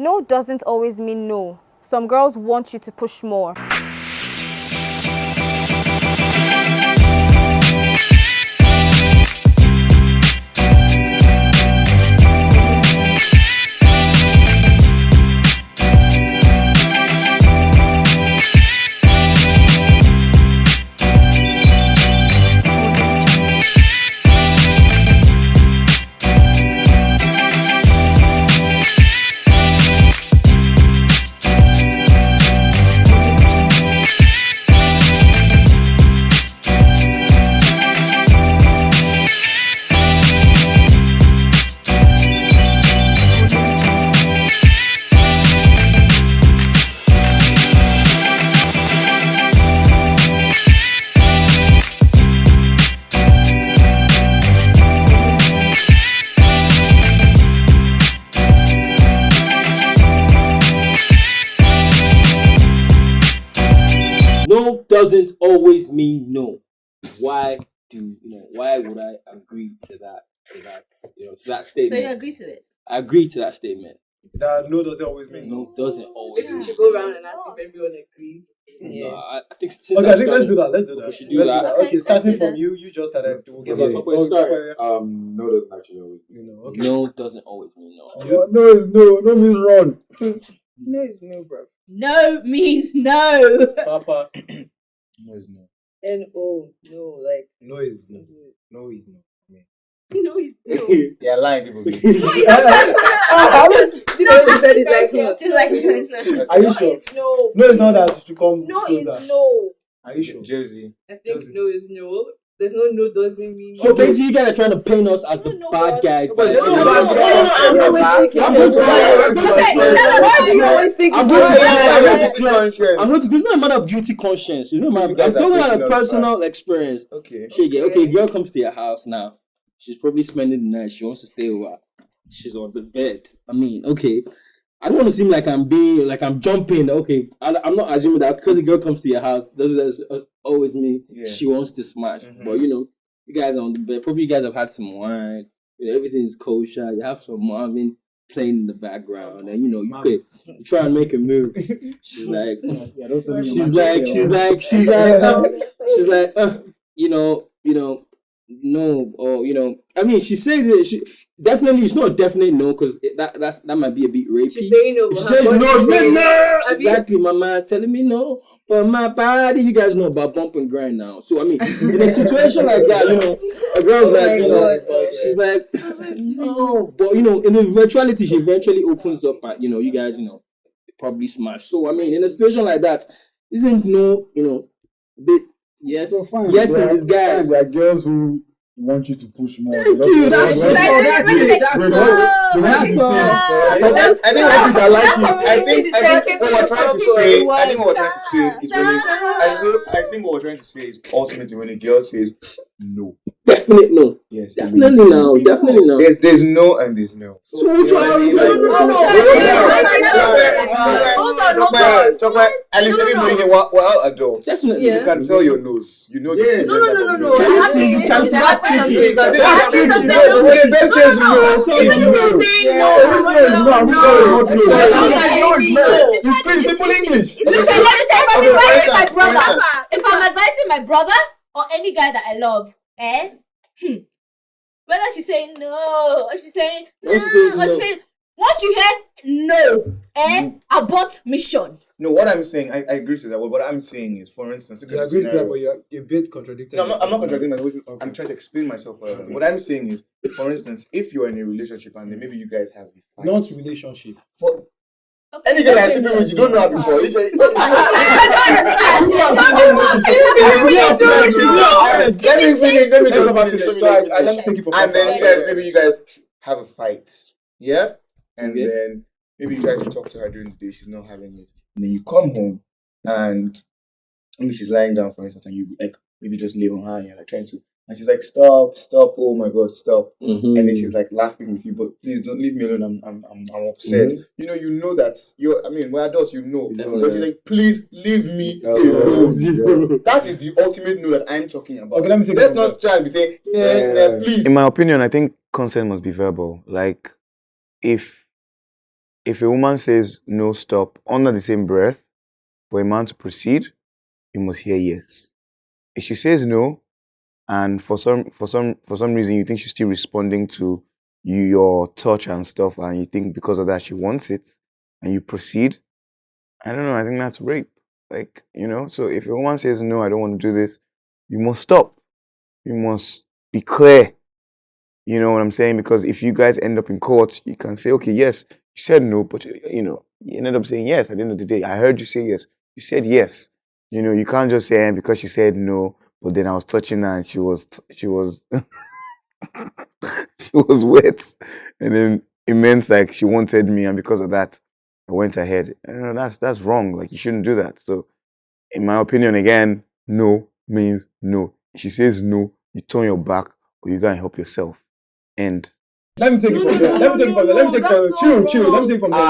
No doesn't always mean no. Some girls want you to push more. No doesn't always mean no. Why would I agree to that statement? So you agree to it? I agree to that statement. That no doesn't always mean no. Doesn't always Maybe mean we should go around and ask if everyone agrees. No, I think let's do that. We should do that. Okay, starting from you just started. We'll get back to no doesn't actually always mean no. Okay. No doesn't always mean no. No is no. No means run. No is no, bro. No means no. Papa. No is no. N-O, no, like. No is no. No is no. No is no. Yeah, lying people. You know, you said it like no. Just like Are you No sure? is no. No is not that to come No closer. is no. Are you sure? Jersey. I think no is no. There's no doesn't mean So no. basically, you guys are trying to paint us as the bad guys. But by- just No, the no, bad no, guys. I'm always thinking I'm there's going to- one. Why do you always think I'm it's going to- one? I'm not. It's not a matter of guilty conscience. It's not. So I'm you guys talking are about a pushing us personal experience. Okay. Okay, girl comes to your house now. She's probably spending the night. She wants to stay over. She's on the bed. I mean, okay. I don't want to seem like I'm jumping. Okay, I'm not assuming that because the girl comes to your house doesn't always mean she wants to smash. Mm-hmm. But you guys are on the bed. Probably you guys have had some wine. Everything's kosher. You have some Marvin playing in the background, and you try and make a move. She's like, no, or I mean, she says it. She definitely, it's not a definite no, because that might be a bit rapey. She's saying no. She says no. She says no. Exactly, my man's telling me no, but my body, you guys know about bump and grind now. So I mean, in a situation like that, a girl's she's like, no, but in the eventuality, she eventually opens up, and you guys, probably smash. So I mean, in a situation like that, isn't no, bit. Yes, So fine, yes, and these guys. There are girls who want you to push more. Thank you. That's it. I think what we're trying to say. I think what we're trying to say is I think what we're trying to say is ultimately when a girl says no. Definite no. Yes. Definitely no. Definitely no. There's no and there's no. So which one are we saying? Hold on. At least everybody here, we're all adults. Definitely. You can tell your nose. You know. No. Can you see? You can see that creepy. You can say that's creepy. When the bed says no, it's no. This one is no. Which one is no? You speak simple English. Let me say, if I'm advising my brother or any guy that I love, whether she's saying no or she's saying no, or she's saying once you hear no, abort mission. No, what I'm saying, I agree to that. What I'm saying is, for instance, You agree to that, but you're a bit contradicting. No, I'm not contradicting myself. Okay. I'm trying to explain myself. What I'm saying is, for instance, if you're in a relationship and then maybe you guys have a fight. Not relationship. For any girl that's sleeping with you don't know her before. Let me finish. Let me take it for and then you guys have a fight. Yeah? And then maybe you try to talk to her during the day, she's not having it. And then you come home and maybe she's lying down, for instance, and you maybe just lay on her and you're trying to, and she's like, stop, oh my god, stop. Mm-hmm. And then she's laughing with you, but please don't leave me alone, I'm upset. Mm-hmm. You know that we're adults, but she's like, please leave me alone. That is the ultimate no that I'm talking about. Okay, let me take Let's not try and be saying, please. In my opinion, I think consent must be verbal. If if a woman says no, stop, under the same breath, for a man to proceed, you must hear yes. If she says no, and for some reason you think she's still responding to your touch and stuff, and you think because of that she wants it, and you proceed, I don't know, I think that's rape. Like, so if a woman says no, I don't want to do this, you must stop. You must be clear. You know what I'm saying? Because if you guys end up in court, you can say, okay, yes, you said no, but you ended up saying yes at the end of the day. I heard you say yes. You said yes. You can't just say because she said no, but then I was touching her and she was she was wet, and then it meant like she wanted me, and because of that, I went ahead. That's wrong. Like, you shouldn't do that. So, in my opinion, again, no means no. If she says no, you turn your back or you go and help yourself. And let me take it from there. Let me take it from there. Let me take it from there. Chill. Let me take it from there.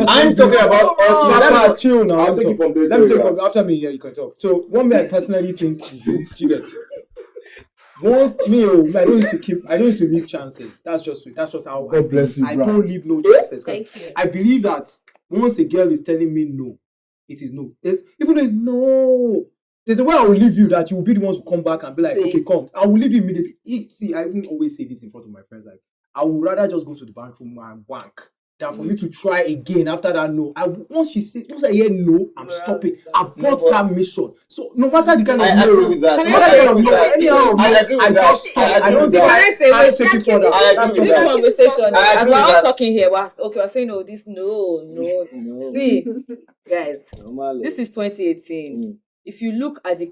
I'm talking about chill now. I'll take it from there. Let me take it from there. After me, yeah, you can talk. So one way I personally think is this. You get once I don't used to leave chances. That's just how God bless you, I bro. don't leave no chances. Thank you. I believe that once a girl is telling me no, it is no. Even though it's no, there's a way I will leave you that you will be the ones who come back and be like, okay, come. I will leave you immediately. See, I even always say this in front of my friends. Like, I would rather just go to the bathroom and wank than for me to try again after that no. Once I hear no, I'm stopping. I brought that mission. So no matter the kind of I agree with that. I agree with that. Just stop. I don't think I take it further. This conversation, as we're all talking here, we're saying, oh, this no. See, guys, this is 2018. If you look at the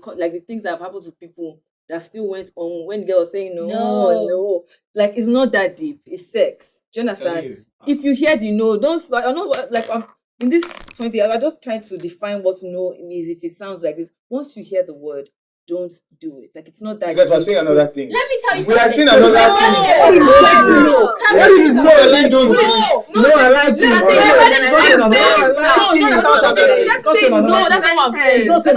things that have happened to people that still went on when the girl was saying no, like, it's not that deep. It's sex. Do you understand? If you hear the no, don't. I know, like, in this 20, I'm just trying to define what no means. If it sounds like this, once you hear the word, don't do it. Like, it's not that. You guys are saying another thing. Let me tell you We something. are saying another thing. What if it's no? I like don't do it. No, I like you. No, that's what I'm saying. You know the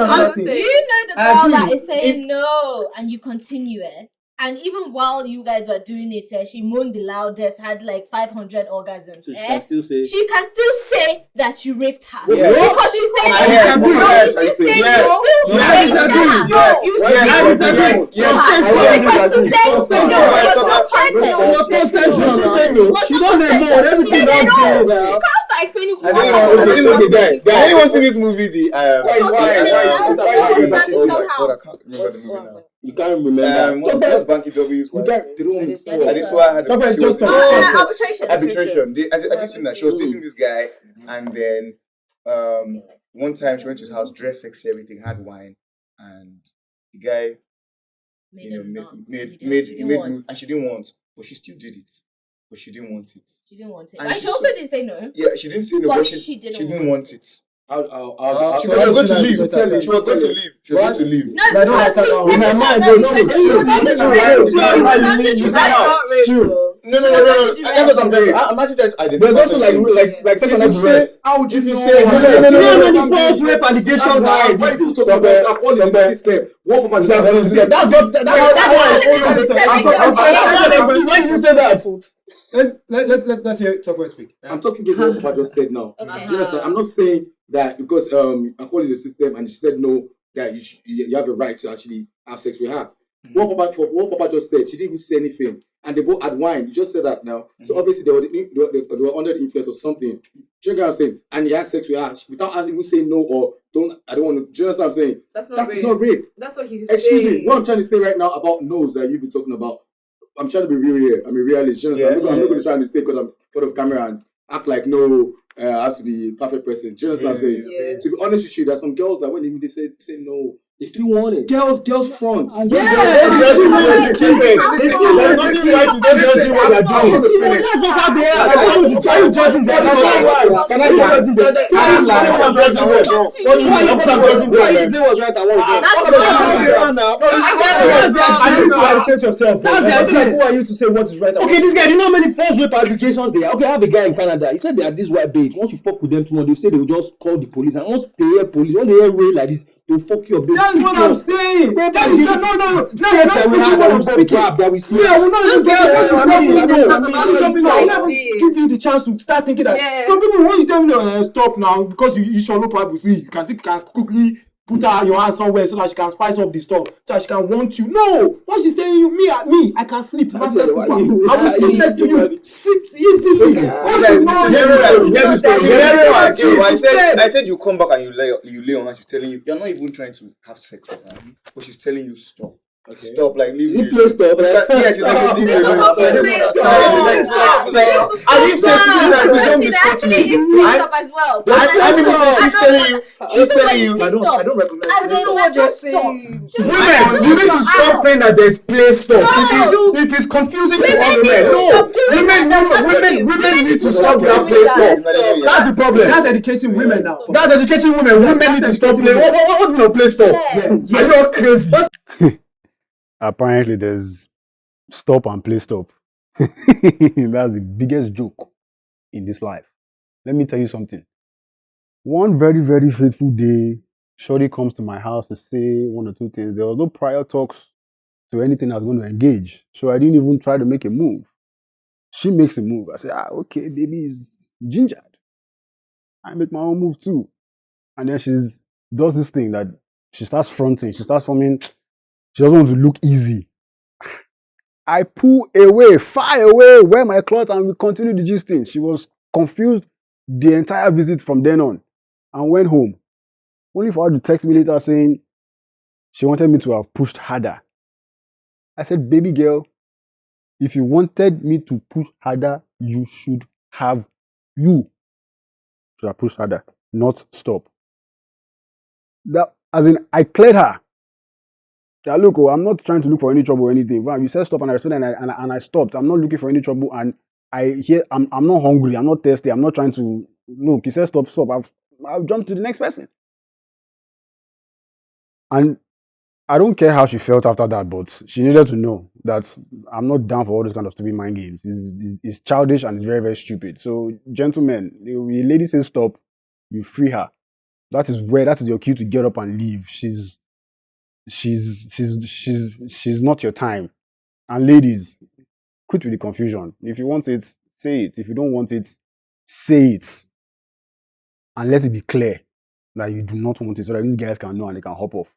girl that is saying no, and you continue it. And even while you guys were doing it, she moaned the loudest, had like 500 orgasms. So she can still say. She can still say that you raped her. Yeah. Because she said Yes. Anyone seen this movie? You can't remember. What's Banky W's wife? This why I had arbitration. Have you seen that? She was dating this guy, and then one time she went to his house, dressed sexy, everything, had wine, and the guy made moves, and she didn't want, but she still did it. But she didn't want it. She didn't want it. And she also didn't say no. Yeah, she didn't say no, but she didn't want it. She was going to leave. She was going to leave. No, because in my mind, No. That's what I'm trying to. I'm actually trying to identify. There's also like second address. How would you say? No, false rape allegations are. When people talk about alcohol in the system, one woman just that's when you say that. Let's hear Tokwe speak. I'm talking to what Papa just said now. Okay. Do you understand? I'm not saying that because alcohol is the system and she said no, that you have a right to actually have sex with her. What Papa just said, she didn't even say anything, and they both had wine. You just said that now, so obviously they were under the influence of something. Do you know what I'm saying? And he had sex with her without us even saying no or don't. I don't want to. Do you understand what I'm saying? That's not rape. That's what he's Excuse saying. me. What I'm trying to say right now about no's that you've been talking about. I'm trying to be real here. I'm a realist. You understand? I'm not going to try and say because I'm in front of camera and act like no. I have to be a perfect person. Do you understand what I'm saying? Yeah. To be honest with you, there's some girls that when they say no, they still want it. Girls front. They still want it. There's nothing right with those girls doing what they're doing. That's just how they are. I want to try judging them. Can I judge them? I'm judging them. What do you mean? I'm judging them. Why you say what's right and what's wrong? You need to educate yourself. That's the idea. Who are you to say what is right? Okay, this guy, do you know how many false rape allegations there are? Okay, I have a guy in Canada. He said they are these white babes. Once you fuck with them tomorrow, they say they will just call the police. And once they hear rape like this, He'll fuck you up. That's what I'm saying. That is no. Now you're not That speaking we what had I'm speaking. that we see. Yeah, we're not even girls, getting what you tell me. I I'll mean, never give you the chance to start thinking that. Yeah. Some people, when you tell me stop now because you show no problem with me, you can quickly put her your hand somewhere so that she can spice up the stuff, so that she can want you. No, what she's telling you, me, I can sleep. I will sleep next to you. Sleep easily. I said you come back and you lay on her. She's telling you you're not even trying to have sex with her, but she's telling you stop. Okay. Stop, like leave. Is it play stop? Yes, she's like leave. I didn't say that. Actually, it's play stop as well. She's telling you. I don't recognize. I don't know what you're saying. Women, you need to stop saying that there's play stop. It is confusing to all women. No, women need to stop that play stop. That's the problem. That's educating women now. That's educating women. Women need to stop playing. What do you play stop? Are you all crazy? Apparently, there's stop and play stop. That's the biggest joke in this life. Let me tell you something. One very, very faithful day, Shorty comes to my house to say one or two things. There was no prior talks to anything I was going to engage. So I didn't even try to make a move. She makes a move. I say, okay, baby is gingered. I make my own move too. And then she does this thing that she starts fronting. She starts forming. She doesn't want to look easy. I pull away, far away, wear my cloth, and we continue the gisting. She was confused the entire visit from then on and went home. Only for her to text me later saying she wanted me to have pushed harder. I said, baby girl, if you wanted me to push harder, you should have pushed harder, not stop. That, as in, I cleared her. Yeah, look, I'm not trying to look for any trouble or anything. You said stop and I responded and I stopped. I'm not looking for any trouble and I'm not hungry. I'm not thirsty. I'm not trying to look. He said stop. I'll jump to the next person. And I don't care how she felt after that, but she needed to know that I'm not down for all those kind of stupid mind games. It's childish and it's very, very stupid. So, gentlemen, the lady says stop, you free her. That is your cue to get up and leave. She's not your time. And ladies, quit with the confusion. If you want it, say it. If you don't want it, say it. And let it be clear that you do not want it so that these guys can know and they can hop off.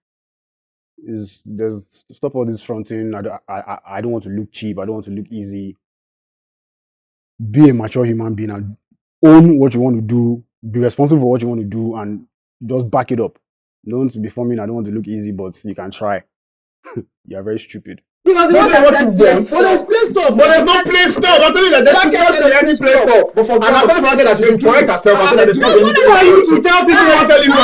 Stop all this fronting. I don't want to look cheap. I don't want to look easy. Be a mature human being and own what you want to do. Be responsible for what you want to do and just back it up. Don't be forming, I don't want to look easy, but you can try. You are very stupid. That's what you want. But there's play stop. But there's no play stop. I'm telling you that there's not any play stop. But for I'm telling you that she should correct herself and say that there's not any play stop. Why are you to tell people what I'm telling you?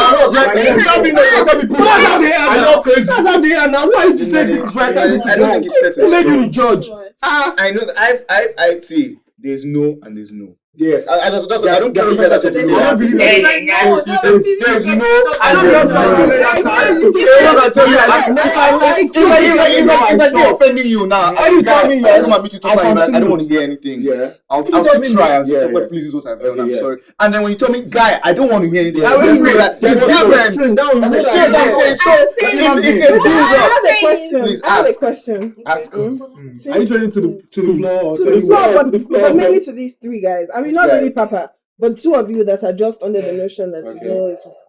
Tell me no, tell me people. I'm not crazy. That's how they are now. Why did you say this is right and this is wrong? Who made you the judge? I know that I see there's no and there's no. Yes, I don't care if you guys are talking about. I don't believe that. There's no. I don't It's like me offending you now. Are you telling me? I don't want me to talk about it. I don't want to hear anything. Yeah, I'll still try and talk about. Please, this is what I've done. I'm sorry. And then when you tell me, guy, I don't want to hear anything. I will feel like it's different. Please I have a question. Ask us. Are you turning to the floor? To the floor, but mainly to these three guys. I mean, not really Papa, but two of you that are just under the notion that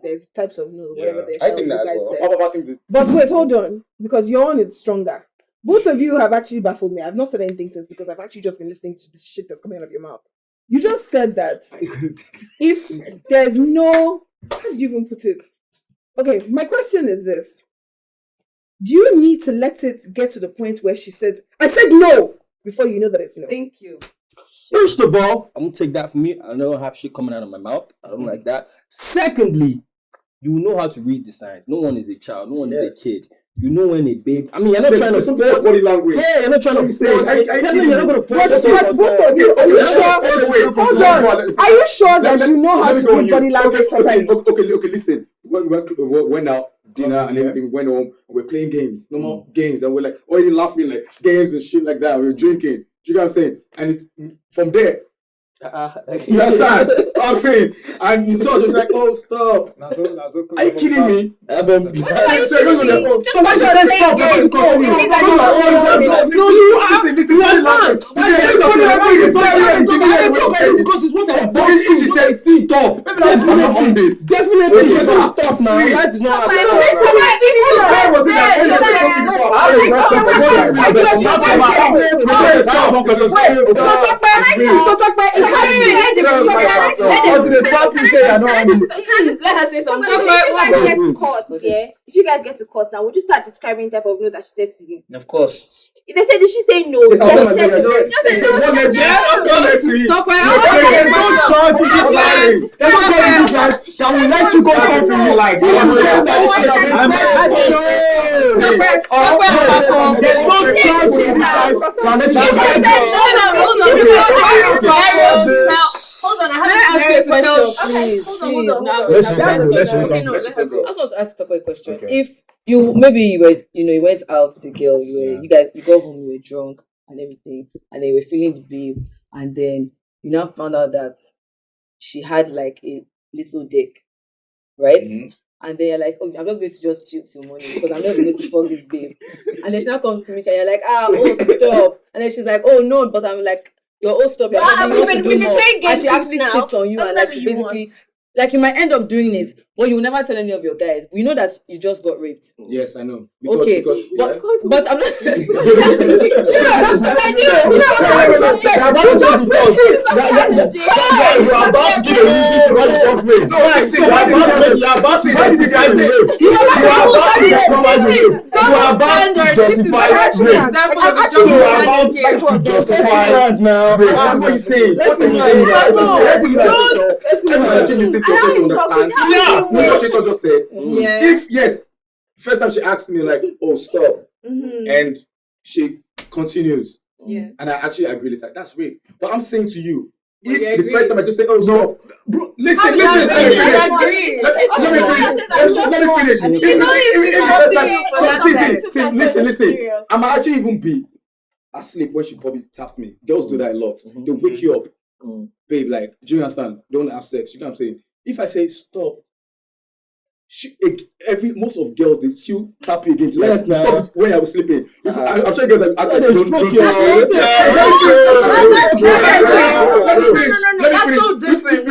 there's types of no, whatever they I think that as well. But wait, hold on, because your own is stronger. Both of you have actually baffled me. I've not said anything since because I've actually just been listening to the shit that's coming out of your mouth. You just said that if there's no, how did you even put it? Okay, my question is this. Do you need to let it get to the point where she says, I said no, before you know that it's no? Thank you. First of all, I'm gonna take that from me. I don't have shit coming out of my mouth. I don't like that. Secondly, you know how to read the signs. No one is a child. No one is a kid. You know when a babe. I mean, you're not trying to force body language. Yeah, you're not trying to force. You're not going to force. But both of you, are you sure? Hold on. Are you sure that you know how to read body language properly? Okay. Listen. When we went out dinner and everything, we went home and we're playing games, normal games, and we're like already laughing like games and shit like that. We're drinking. You know what I'm saying? And from there, You understand what I'm saying? And you thought it's like, oh, stop. Are you kidding me? So you're going to somebody say stop. You're going to listen. Because it's what I'm doing. She said, stop. Definitely stop now. Life is not Let her say something. If you guys get to court now, would you start describing the type of no that she said to you? Of course. They said, did she say no? Yes, she said no. Shall we let you go something like there's no Hold on, I have a question. If you went out with a girl, you got home, you were drunk and everything, and then you were feeling the babe, and then you now found out that she had like a little dick, right? Mm-hmm. And then you're like, oh, I'm just going to just chill till morning because I'm not going to fuck this babe. And then she now comes to me and you're like, stop. And then she's like, oh no, but I'm like, stop. You're and she actually sits on you and like she basically like you might end up doing it, but you will never tell any of your guys. We know that you just got raped. Yes, I know. But I'm not. What you just said. If yes, first time she asked me like, oh, stop, and she continues, and I actually agree with that. That's rape. But I'm saying to you, if the first time I just say, oh, stop, bro, listen. Let me finish. Listen. I might actually even be asleep when she probably tapped me. Girls do that a lot. They wake you up, babe. Like, do you understand? They want to have sex. You know what I'm saying? If I say stop, most of girls they still tap you again to like stop it when I was sleeping. I'm sure girls Let me finish. That's so different.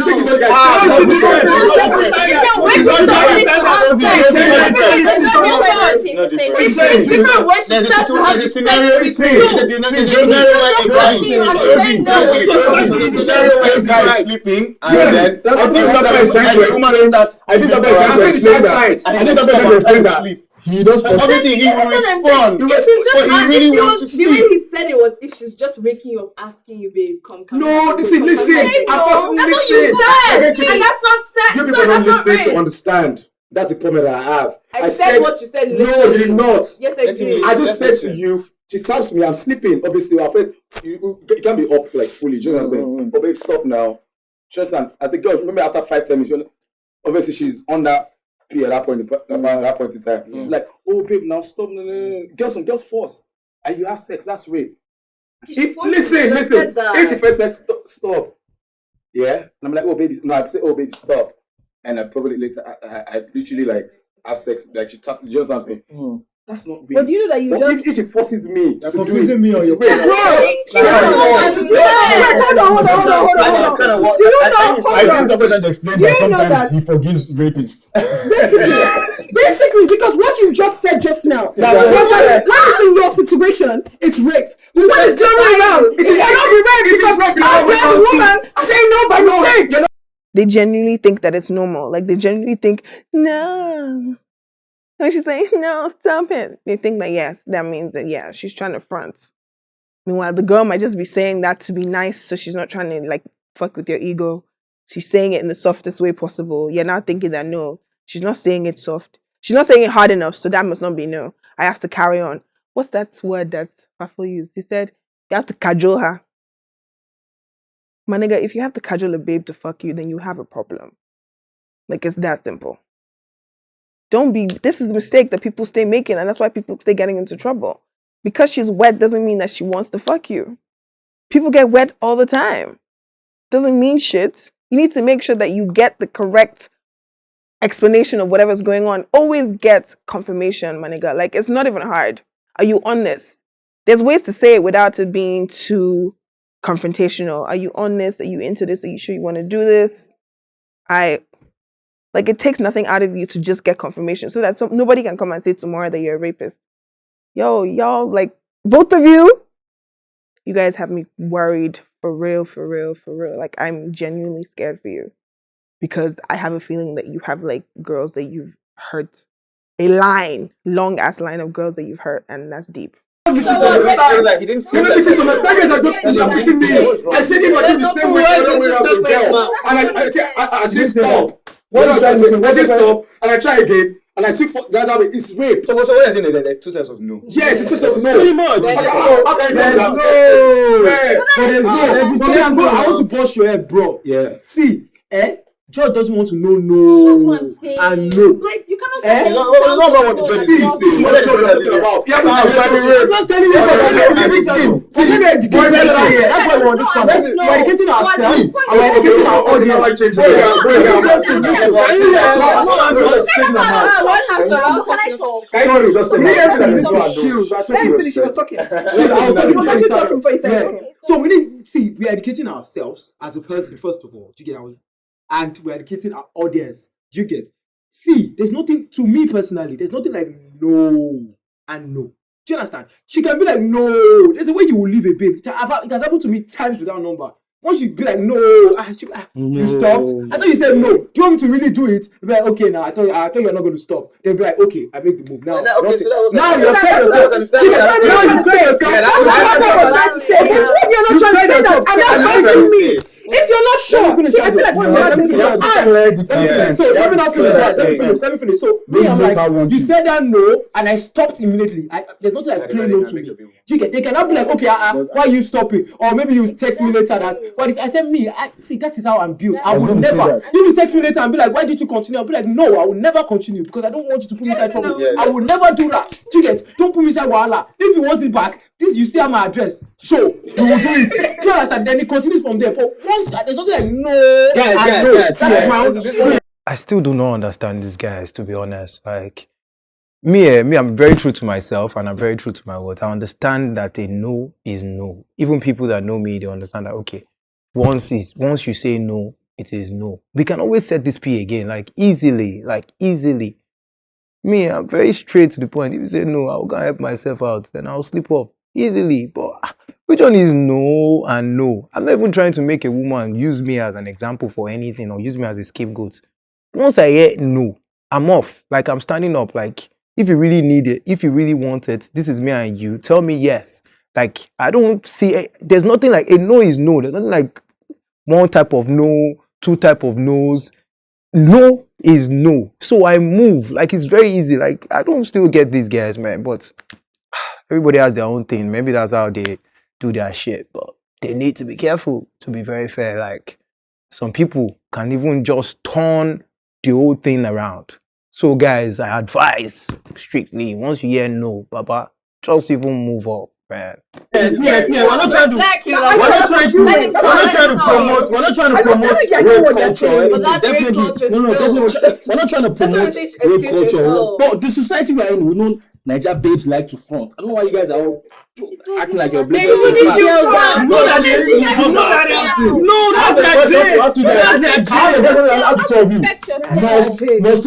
Sleeping and then he does obviously he will respond, but he really wants to sleep. The way he said it was if she's just waking you up asking you, babe, come. No, listen. That's what you said, and that's not sex. You people don't listen to understand. That's the problem that I have. I said what you said. No, you did not. Yes, I did. I just said to you, she taps me, I'm sleeping. Obviously, our face, you can't be up like fully. Do you know what I'm saying? But babe, stop now. Just as a girl, remember after 5-10 minutes, obviously she's on that P at that point in time. Like, oh babe, now stop. No. Girls force. And you have sex, that's rape. Listen. If she first says stop, yeah, and I'm like, oh baby, no, I say, oh baby, stop. And I probably later, I literally like have sex, like she tapped, you know what I'm saying? That's not rape. But do you know that you just... If she forces me You're to do confusing it, me on your hold on. Do you know? I think the person explained that sometimes he forgives rapists. Basically, because what you just said just now, let me see your situation, it's rape. What is going on? It cannot be rape because how dare the woman say no by mistake? They genuinely think that it's normal. Like, they genuinely think, no. When she's saying, no, stop it. They think that, yes, that means that, yeah, she's trying to front. Meanwhile, the girl might just be saying that to be nice, so she's not trying to, like, fuck with your ego. She's saying it in the softest way possible. You're now thinking that, no, she's not saying it soft. She's not saying it hard enough, so that must not be no. I have to carry on. What's that word that Fafo used? He said, you have to cajole her. My nigga, if you have to cajole a babe to fuck you, then you have a problem. Like, it's that simple. This is a mistake that people stay making, and that's why people stay getting into trouble. Because she's wet doesn't mean that she wants to fuck you. People get wet all the time. doesn't mean shit. You need to make sure that you get the correct explanation of whatever's going on. Always get confirmation, my nigga. Like, it's not even hard. Are you on this? There's ways to say it without it being too confrontational. Are you on this? Are you into this? Are you sure you want to do this? It takes nothing out of you to just get confirmation so that nobody can come and say tomorrow that you're a rapist. Yo, y'all, like, both of you guys have me worried for real. Like, I'm genuinely scared for you because I have a feeling that you have, like, girls that you've hurt. A long-ass line of girls that you've hurt, and that's deep. He didn't say that. Listen to my second. I just interrupting me. I said if I do the same way, I don't way to girl. And I just stop. What is that? I just stop and I try again. And I see the other way, it's rape. So what is it? There are two types of no. Yes, it's 2 types of no. Pretty much. How can you do that? No. But there's no. I want to bust your head, bro. Yeah. See, George doesn't want to know no and no. Like, you cannot say No, what the judge is saying. What are you talking about? Yeah, but I'm just telling you something. See, let me educate you. That's why we understand. We're educating ourselves and we're educating our audience. Let me finish. I was talking before you started talking. So we're educating ourselves as a person, first of all. Do you get our and we're educating our audience. Do you get? See, there's nothing, to me personally, there's nothing like no and no. Do you understand? She can be like, no. There's a way you will leave a babe. It has happened to me times without number. Once you be like, no, you stopped. I thought you said no. Do you want me to really do it? Be like, okay, now I thought you're not going to stop. Then be like, okay, I make the move. Now, okay, so that was now you're playing yourself. Now you're playing yourself. That's what I'm trying to say. If you're not trying to say that, I'm not blaming me. If you're not sure, see, I feel like one of the things is so let me not finish that. Let me finish. So me, I'm like, you said that no, and I stopped immediately. There's nothing like play no to me. You get? They cannot be like, okay, why you stopping? Or maybe you text me later that. But I said see, that is how I'm built. I will never. If you text me later and be like, why did you continue? I'll be like, no, I will never continue because I don't want you to put me inside trouble. I will never do that. You get? Don't put me inside wahala. If you want it back, you still have my address. So you will do it. Do you understand? Then it continues from there. But there's nothing like no. Guys. I still do not understand these guys, to be honest. Like me, I'm very true to myself and I'm very true to my word. I understand that a no is no. Even people that know me, they understand that, okay, once you say no, it is no. We can always set this P again, like easily. Me, I'm very straight to the point. If you say no, I'll go and help myself out. Then I'll slip up easily. But which one is no and no? I'm not even trying to make a woman use me as an example for anything or use me as a scapegoat. Once I hear no, I'm off. Like, I'm standing up. Like, if you really need it, if you really want it, this is me and you. Tell me yes. Like, I don't see there's nothing like a no is no. There's nothing like one type of no, two type of no's. No is no. So I move. Like, it's very easy. Like, I don't still get these guys, man. But everybody has their own thing. Maybe that's how they do their shit. But they need to be careful, to be very fair. Like, some people can even just turn the whole thing around. So, guys, I advise strictly, once you hear no, Baba, just even move up, man. Yes. We're not trying to promote rape culture. Definitely. We're not trying to promote rape culture. But the society we're in, we know Niger babes like to front. I don't know why you guys are all acting like you're blaming. No, that's their jail. Must you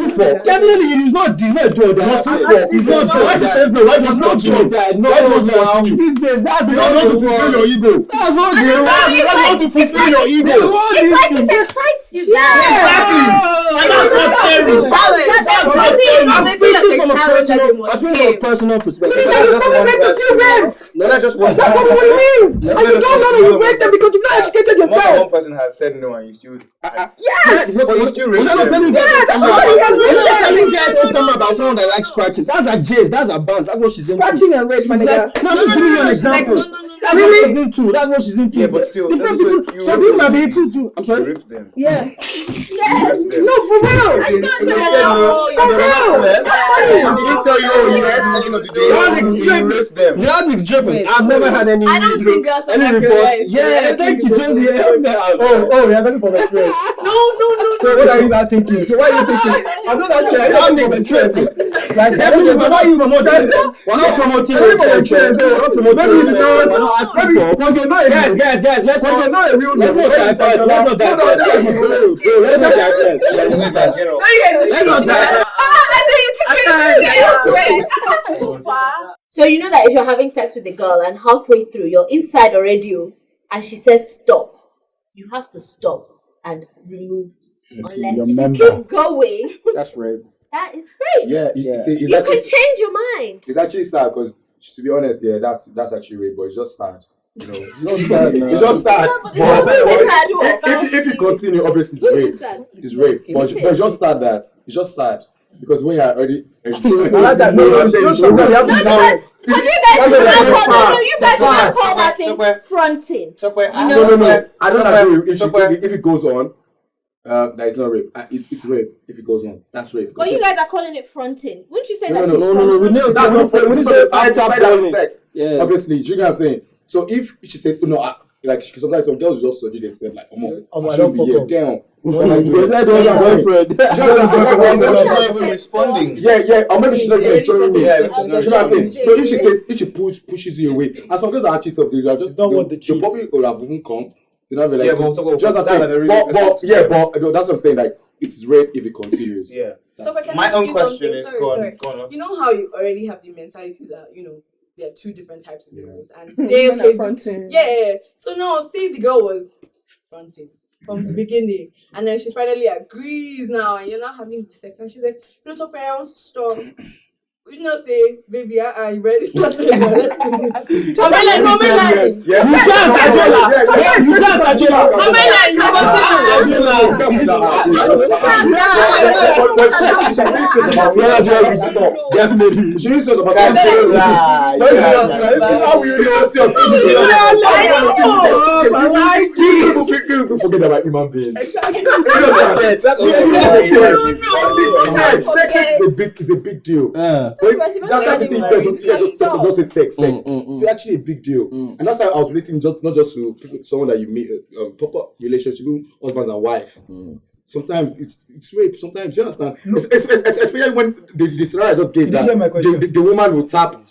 fuck? Definitely, it's not Joe. Must you fuck? It's not Joe. Why she says no? Why does not Joe? No. These days, that's the not to fulfill your ego. That's not the not to fulfill your ego. It's like it excites you. Exactly. And that's from a personal perspective. No, that's just one. That's not what it means. And you don't know that you raped them because you've not educated yourself. One person has said no and you still... Yes! But you still rape them. That's what you guys talking about someone that likes scratching. That's a jizz. That's a band. That's what she's into. Scratching and rape, my nigga. No, I'm just giving you an example. That's what she's into. That's what she's into. Yeah, but still... Some people might be into too. I'm sorry? You raped them. Yeah. Yes. No, for real. You said no. For real. I didn't tell you, oh, yes, at the end of the day, you raped them. You have the It's dripping. I've never had any. I don't think girls are any reports. Yeah, thank you, Josie. Help me out. Oh, you're talking from experience. No. So what are you not thinking? So why are you thinking? I'm not asking. I don't think it's tripping. Like evidence. Why are you promoting? We're not promoting We're not attention. We're not promoting maybe attention. We're not asking for. Because you're not a Guys, let's you're not a real Let's not digress. Let's not digress. Let's not digress. Let's not digress. So you know that if you're having sex with a girl and halfway through you're inside already, and she says stop, you have to stop and remove. Unless if you keep going, That's right. that is rape. Yeah, You can change your mind. It's actually sad because, to be honest, yeah, that's actually rape, but it's just sad. You know, It's just sad. It's If you continue, obviously it's rape. It's rape, but it's just sad that it's just sad because when you're already. But you guys do not call that thing fronting. No. I don't agree. If it goes on, that is not rape. It's rape if it goes on. That's rape. But you guys are calling it fronting. Wouldn't you say that she's No. fronting? That's what I'm saying. When you say I sex, yeah. obviously, do you know what I'm saying? So if she said, sometimes some girls just suggest themselves like, I don't fuck up. Damn. Boyfriend. Not even responding. Yeah. Or maybe she's not even enjoying it. You know what I'm saying? So if she pushes you away, and some girls are actually soft, they just they probably would have even come. You know, like, just I'm saying, but that's what I'm saying. Like, it's rape if it continues. Yeah. So can My I own ask you question something? is, go on. You know how you already have the mentality that, there are two different types of girls, and Fronting. Yeah. So now, say the girl was fronting from the beginning, and then she finally agrees now, and you're not having the sex, and she's like, talk, I want to stop. We not say, baby, you ready? Let's finish. You can't touch Definitely. She needs to talk about people forget about human beings. Sex is a big deal. That's the thing. Don't say sex. It's actually a big deal, and that's how I was relating. Not just to someone that you meet, proper relationship, husbands and wife. Sometimes it's rape. Sometimes, do you understand? Especially when the scenario I just gave that the woman will tap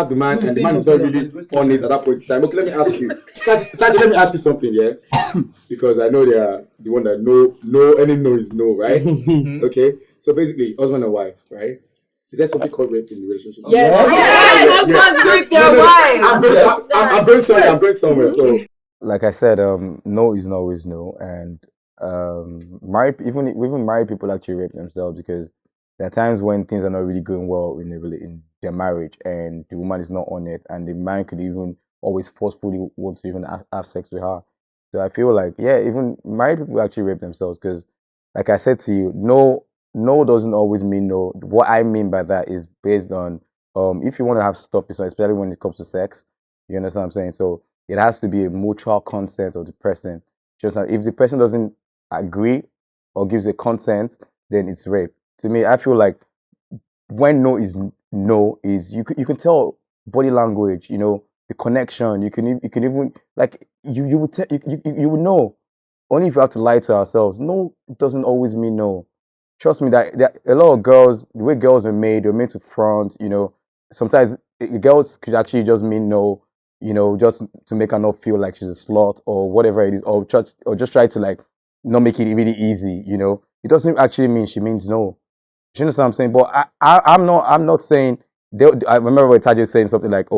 the man, and the man is not really on it at that point in time. Okay, let me ask you. Tati, let me ask you something, yeah? Because I know they are the one that no, any no is no, right? Okay, so basically, husband and wife, right? Is there something called rape in the relationship? Yes. Husbands rape their wives. I'm going somewhere. So, like I said, no is not always no, and even married people actually rape themselves because there are times when things are not really going well in their marriage, and the woman is not on it, and the man could even always forcefully want to even have sex with her. So I feel like, yeah, even married people actually rape themselves because, like I said to you, no doesn't always mean no. What I mean by that is based on if you want to have stuff, especially when it comes to sex, you understand what I'm saying? So it has to be a mutual consent of the person. Just if the person doesn't agree or gives a consent, then it's rape. To me, I feel like when no is you can tell body language, the connection. You can even like you would know. Only if you have to lie to ourselves. No, it doesn't always mean no. Trust me, that a lot of girls, the way girls are made, they're made to front. Sometimes girls could actually just mean no. Just to make her not feel like she's a slut or whatever it is, or just try to like not make it really easy. It doesn't actually mean she means no. You understand what I'm saying? But I'm not saying. I remember when Taji was saying something like,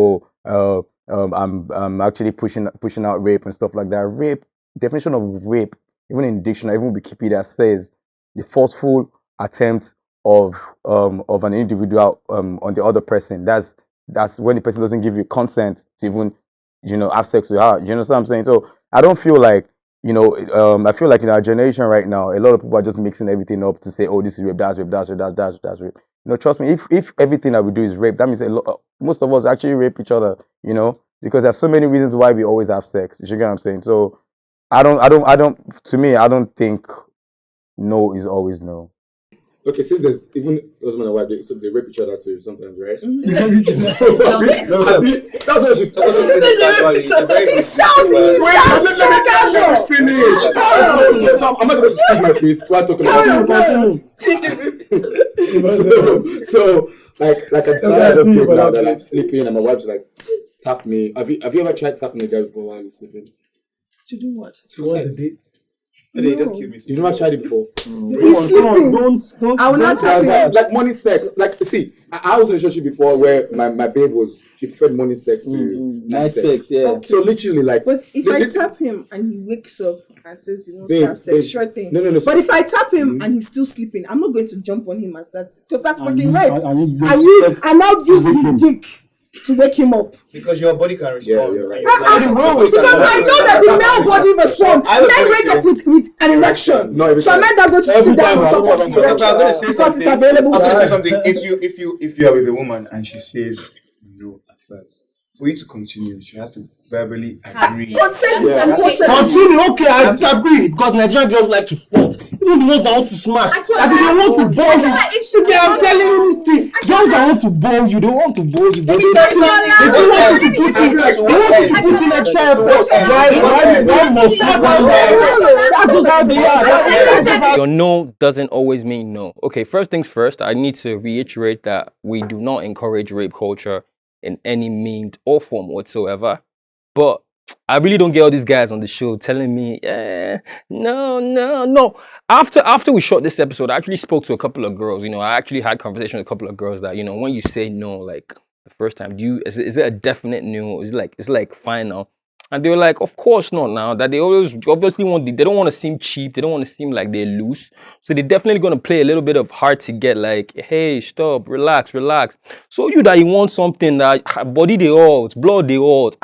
I'm actually pushing out rape and stuff like that. Rape, definition of rape, even in dictionary, even Wikipedia says the forceful attempt of an individual on the other person. That's when the person doesn't give you consent to even have sex with her. You understand what I'm saying? So I don't feel like I feel like in our generation right now, a lot of people are just mixing everything up to say, oh, this is rape, that's rape, that's rape, that's rape. Trust me, if everything that we do is rape, that means most of us actually rape each other. Because there's so many reasons why we always have sex. You get what I'm saying? So to me, I don't think no is always no. Okay, since there's even husband and wife, so they rape each other too sometimes, right? That's what she's saying. It sounds so casual. Finish. So I'm not supposed to touch my face while talking about so like I'm sorry, I just broke down that I'm sleeping and my wife's like tap me. Have you ever tried tapping a guy before while you're sleeping? To do what? For sex. You've never tried it before. He's sleeping. Don't. I will not tap him. Like morning sex. Like see, I was in a relationship before where my babe she preferred morning sex to night sex. Yeah. Okay. So literally like. But if I tap him and he wakes up and says he wants to have sex, sure thing. No. But if I tap him and he's still sleeping, I'm not going to jump on him and start because that's fucking right. And now use his dick to wake him up. Because your body can respond. Yeah, you're right. Because I know that the male body responds. Men wake up with an erection. So I'm not going to sit down on top of the erection because it's available. I'm going to say something. If you are with a woman and she says no at first, for you to continue, she has to verbally agree. Consent is important. Continue. Okay, I disagree because Nigerian girls like to front. Even the ones that want to smash. They want to bore you. I'm telling you this thing. Girls that want to bore you, they want to bore you. They still want you to put in. They want you to put in extra effort. Why must you? That's just how they are. Your no doesn't always mean no. Okay, first things first, I need to reiterate that we do not encourage rape culture in any means or form whatsoever. But I really don't get all these guys on the show telling me, no. After we shot this episode, I actually spoke to a couple of girls. You know, I actually had conversation with a couple of girls that, you know, when you say no, like the first time, is it a definite no? Is it like final? And they were like, of course not now. That they always obviously they don't want to seem cheap. They don't want to seem like they're loose. So they're definitely going to play a little bit of hard to get, like, hey, stop, relax. So you that you want something that body they all, blood they all.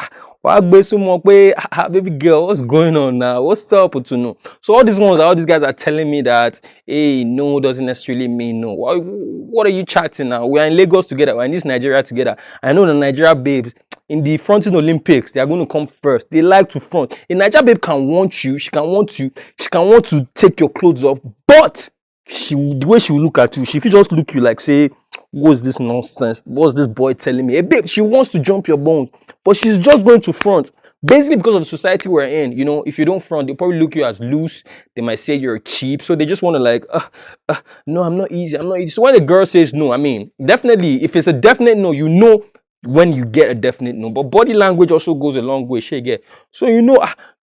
Baby girl, what's going on now? What's up to know? So all these guys are telling me that, hey, no doesn't necessarily mean no. What are you chatting now? We're in Lagos together. We're in this Nigeria together. I know the Nigeria babes in the fronting Olympics, they are going to come first. They like to front. A Nigeria babe can want you. She can want to take your clothes off, but the way she will look at you, if you just look you like, say, what's this nonsense? What's this boy telling me? A babe, she wants to jump your bones, but she's just going to front. Basically, because of the society we're in, you know, if you don't front, they'll probably look you as loose. They might say you're cheap. So they just want to like, no, I'm not easy. So when a girl says no, I mean, definitely, if it's a definite no, you know when you get a definite no. But body language also goes a long way. So, you know,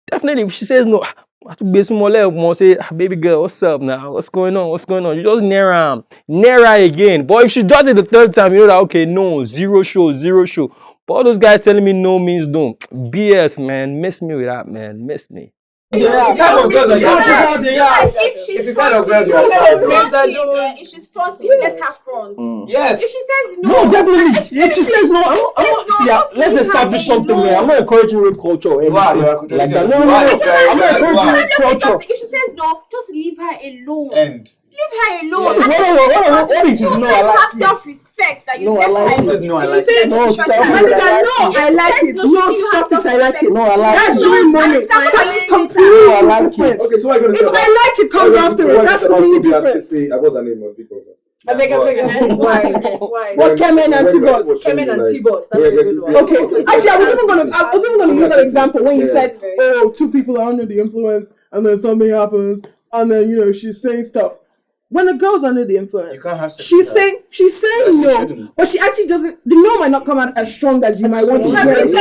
definitely, if she says no, I have to be more say, baby girl, what's up now? What's going on? You just near her again. But if she does it the third time, you know that, okay, no, zero show. But all those guys telling me no means no. BS, man. Miss me with that, man. Miss me. Yeah, the type of girls are If she's fronting, let her front. Yes. If she says no, definitely. If she says no, let's establish something there. I'm not encouraging rape culture or anything like that. No. I'm not encouraging rape culture. If she says no, just leave her alone. Leave her alone. What if she's no? I like have self-respect that you left her alone. No, I like it. I like it. No, stop it. I like it. No, I like it. That's doing money. That's completely different. Okay, so what are you going to say? If I like it, comes after it. That's completely different. What's her name on Big Brother? I beg. Why? What Kemen and T-Boss? Kemen and T-Boss. That's a good one. Okay. Actually, I was even going to use that example when you said, "Oh, two people are under the influence, and then something happens, and then she's saying stuff." When a girl's under the influence, you can't have sex she's saying no, but she actually doesn't. The no might not come out as strong as you might want to hear it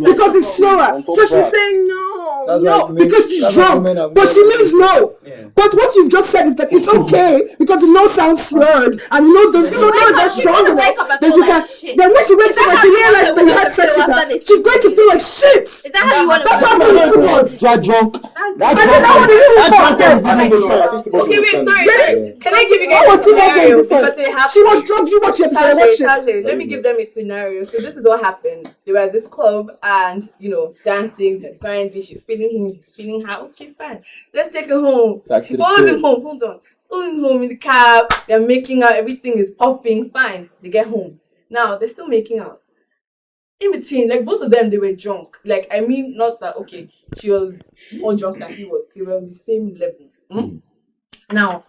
because it's slower. So she's saying no, because she's drunk, but she means no. But what you've just said is that it's okay because the no sounds slurred and the no is not strong enough that you can. Then when she wakes up and she realizes that you had sex with her, she's going to feel like shit. Is that how you want to? That's how it was. That drunk. Okay, wait, sorry. Can I give you guys a scenario? Because it happened. She was drugged. You watch your episode. Let me give them a scenario. So this is what happened. They were at this club and dancing, they're grinding. She's feeling him, he's feeling her. Okay, fine. Let's take her home. She follows him home. Hold on. Follows him home in the cab. They're making out. Everything is popping. Fine. They get home. Now they're still making out. In between, like both of them, they were drunk. Like I mean, not that okay. She was more drunk than he was. They were on the same level. Now.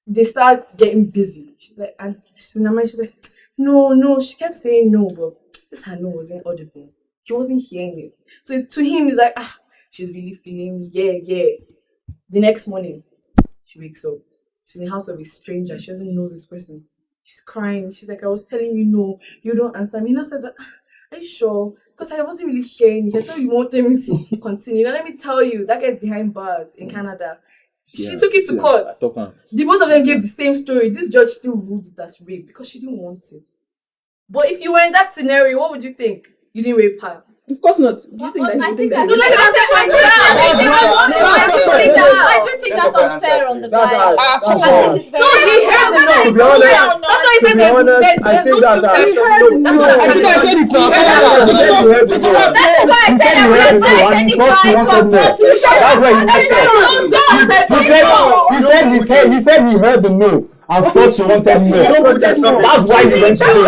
they start getting busy. She's like, and she's like, no. She kept saying no, but this her no wasn't audible. He wasn't hearing it. So to him, he's like, she's really feeling me. Yeah. The next morning, she wakes up. She's in the house of a stranger. She doesn't know this person. She's crying. She's like, I was telling you no, you don't answer me. And I said that, are you sure? Because I wasn't really hearing it. I thought you wanted me to continue. Now let me tell you, that guy's behind bars in Canada. She took it to court. The both of them gave the same story. This judge still ruled it as rape because she didn't want it. But if you were in that scenario, what would you think? You didn't rape her. Of course not. Do you think that he did that? I do think that's unfair on the guy. I think it's very unfair. To be honest, I think that's I think I said it now. That is why I said I would advise any guy to abort you. He said he heard the no. I thought she wanted more. That's why he went to jail.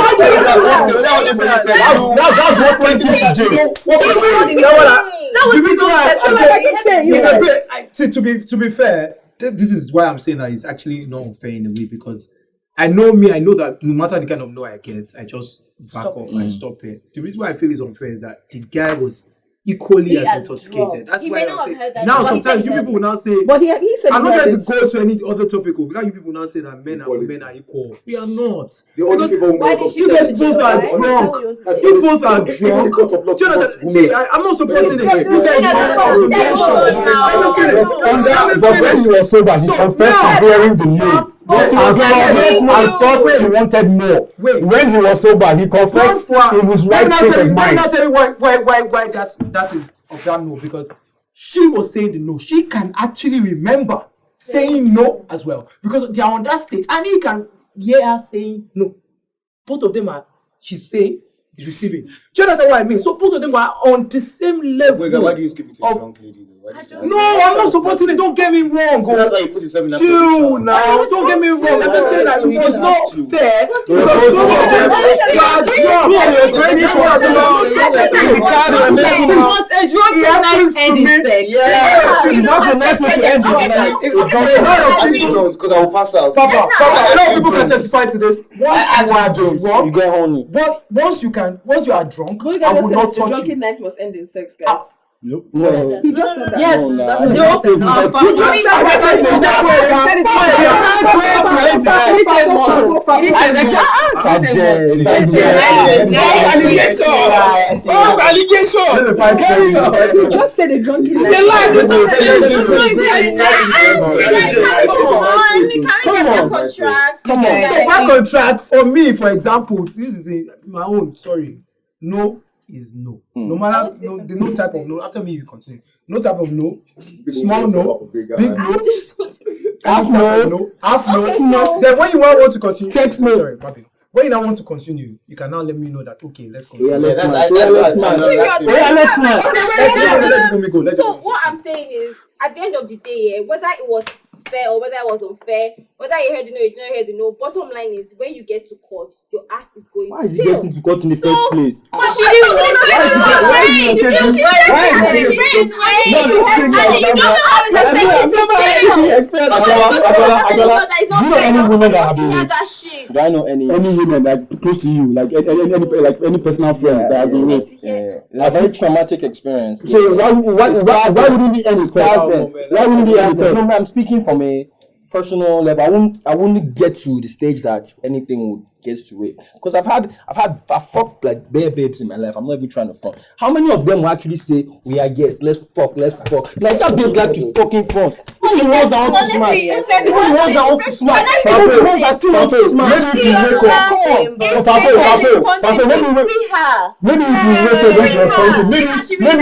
That's what sent him to jail. To be fair, this is why I'm saying that it's actually not unfair in a way, because I know that no matter the kind of no I get, I just back off, I stop it. The reason why I feel it's unfair is that the guy was equally as intoxicated. That's why I'm saying. Now sometimes you people will now say, but he said, I'm not trying to go to any other topic. Now you people now say that men and women are equal. We are not. Because you guys both are drunk. You both are drunk. See, I'm not supporting it. You guys but when he was sober, he confessed to bearing the name. As long as I thought he wanted more. When he was sober, he confessed in his right state of mind. I'll tell you why that is of that no, because she was saying the no. She can actually remember saying no as well, because they are on that state, and he can hear her saying no. Both of them are. She's saying, he's receiving. Do you understand what I mean? So both of them are on the same level. Wait, why do you skip it to a drunk lady? No, I'm not supporting it. Don't get me wrong. So that's why you put himself in that chill now. Don't get me wrong. I'm just saying that it was not fair. Because I will pass out. Papa, a lot of people can testify to this. Once you are drunk, I will not touch you. Drunken night must end in sex, guys. Nope. No. He just said that. Yes. You just said a drunken night. Come on. So back on track for me, for example, this is my own. Sorry. No is no. No matter the no type of no. After me, you continue. No type of no. Small no. Big no. Half no. Half no. Then when you want to continue, text me. Sorry, Bobby. When you now want to continue, you can now let me know that okay, let's continue. Let's So what I'm saying is, at the end of the day, whether it was fair or whether it was unfair, whether you heard the no, you didn't hear the no, bottom line is when you get to court, your ass is going to jail. Why is he getting to court in the first place? She didn't want Do I know any women like close to you, like any personal friend that have been with? That's a very traumatic experience. So why wouldn't be any scars then? Why wouldn't be any? I'm speaking from a personal level. I wouldn't get to the stage that anything would get to it, because I've fucked like bare babes in my life. I'm not even trying to front. How many of them will actually say we are yes, let's fuck? Like that babes like to fucking front. Even the ones that want to smash. Even the ones that want to smash. Even the ones that still want to smash. Maybe if you wake up, come on. Maybe if you wake up when she was fronting, maybe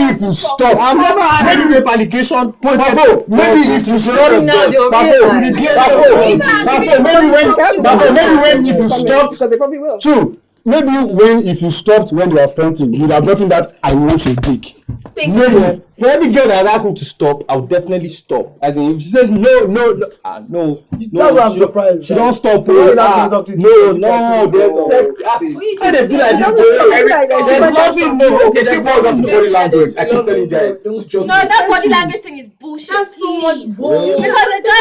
if you stop. I've never had any rape allegation. Maybe if you stop. Maybe when if you stop. Because they probably will. True. Maybe if you stopped when they were fronting, you'd have gotten that I want your dick. Thank you. For every girl that asks me to stop, I'll definitely stop. As in, if she says no, That's why I'm surprised. She don't stop. So why you not saying something different? There's how they be like this. There's nothing more. Okay, see what's up to body language. I keep telling you guys. No, that body language thing is bullshit. That's so much bullshit. Because the guy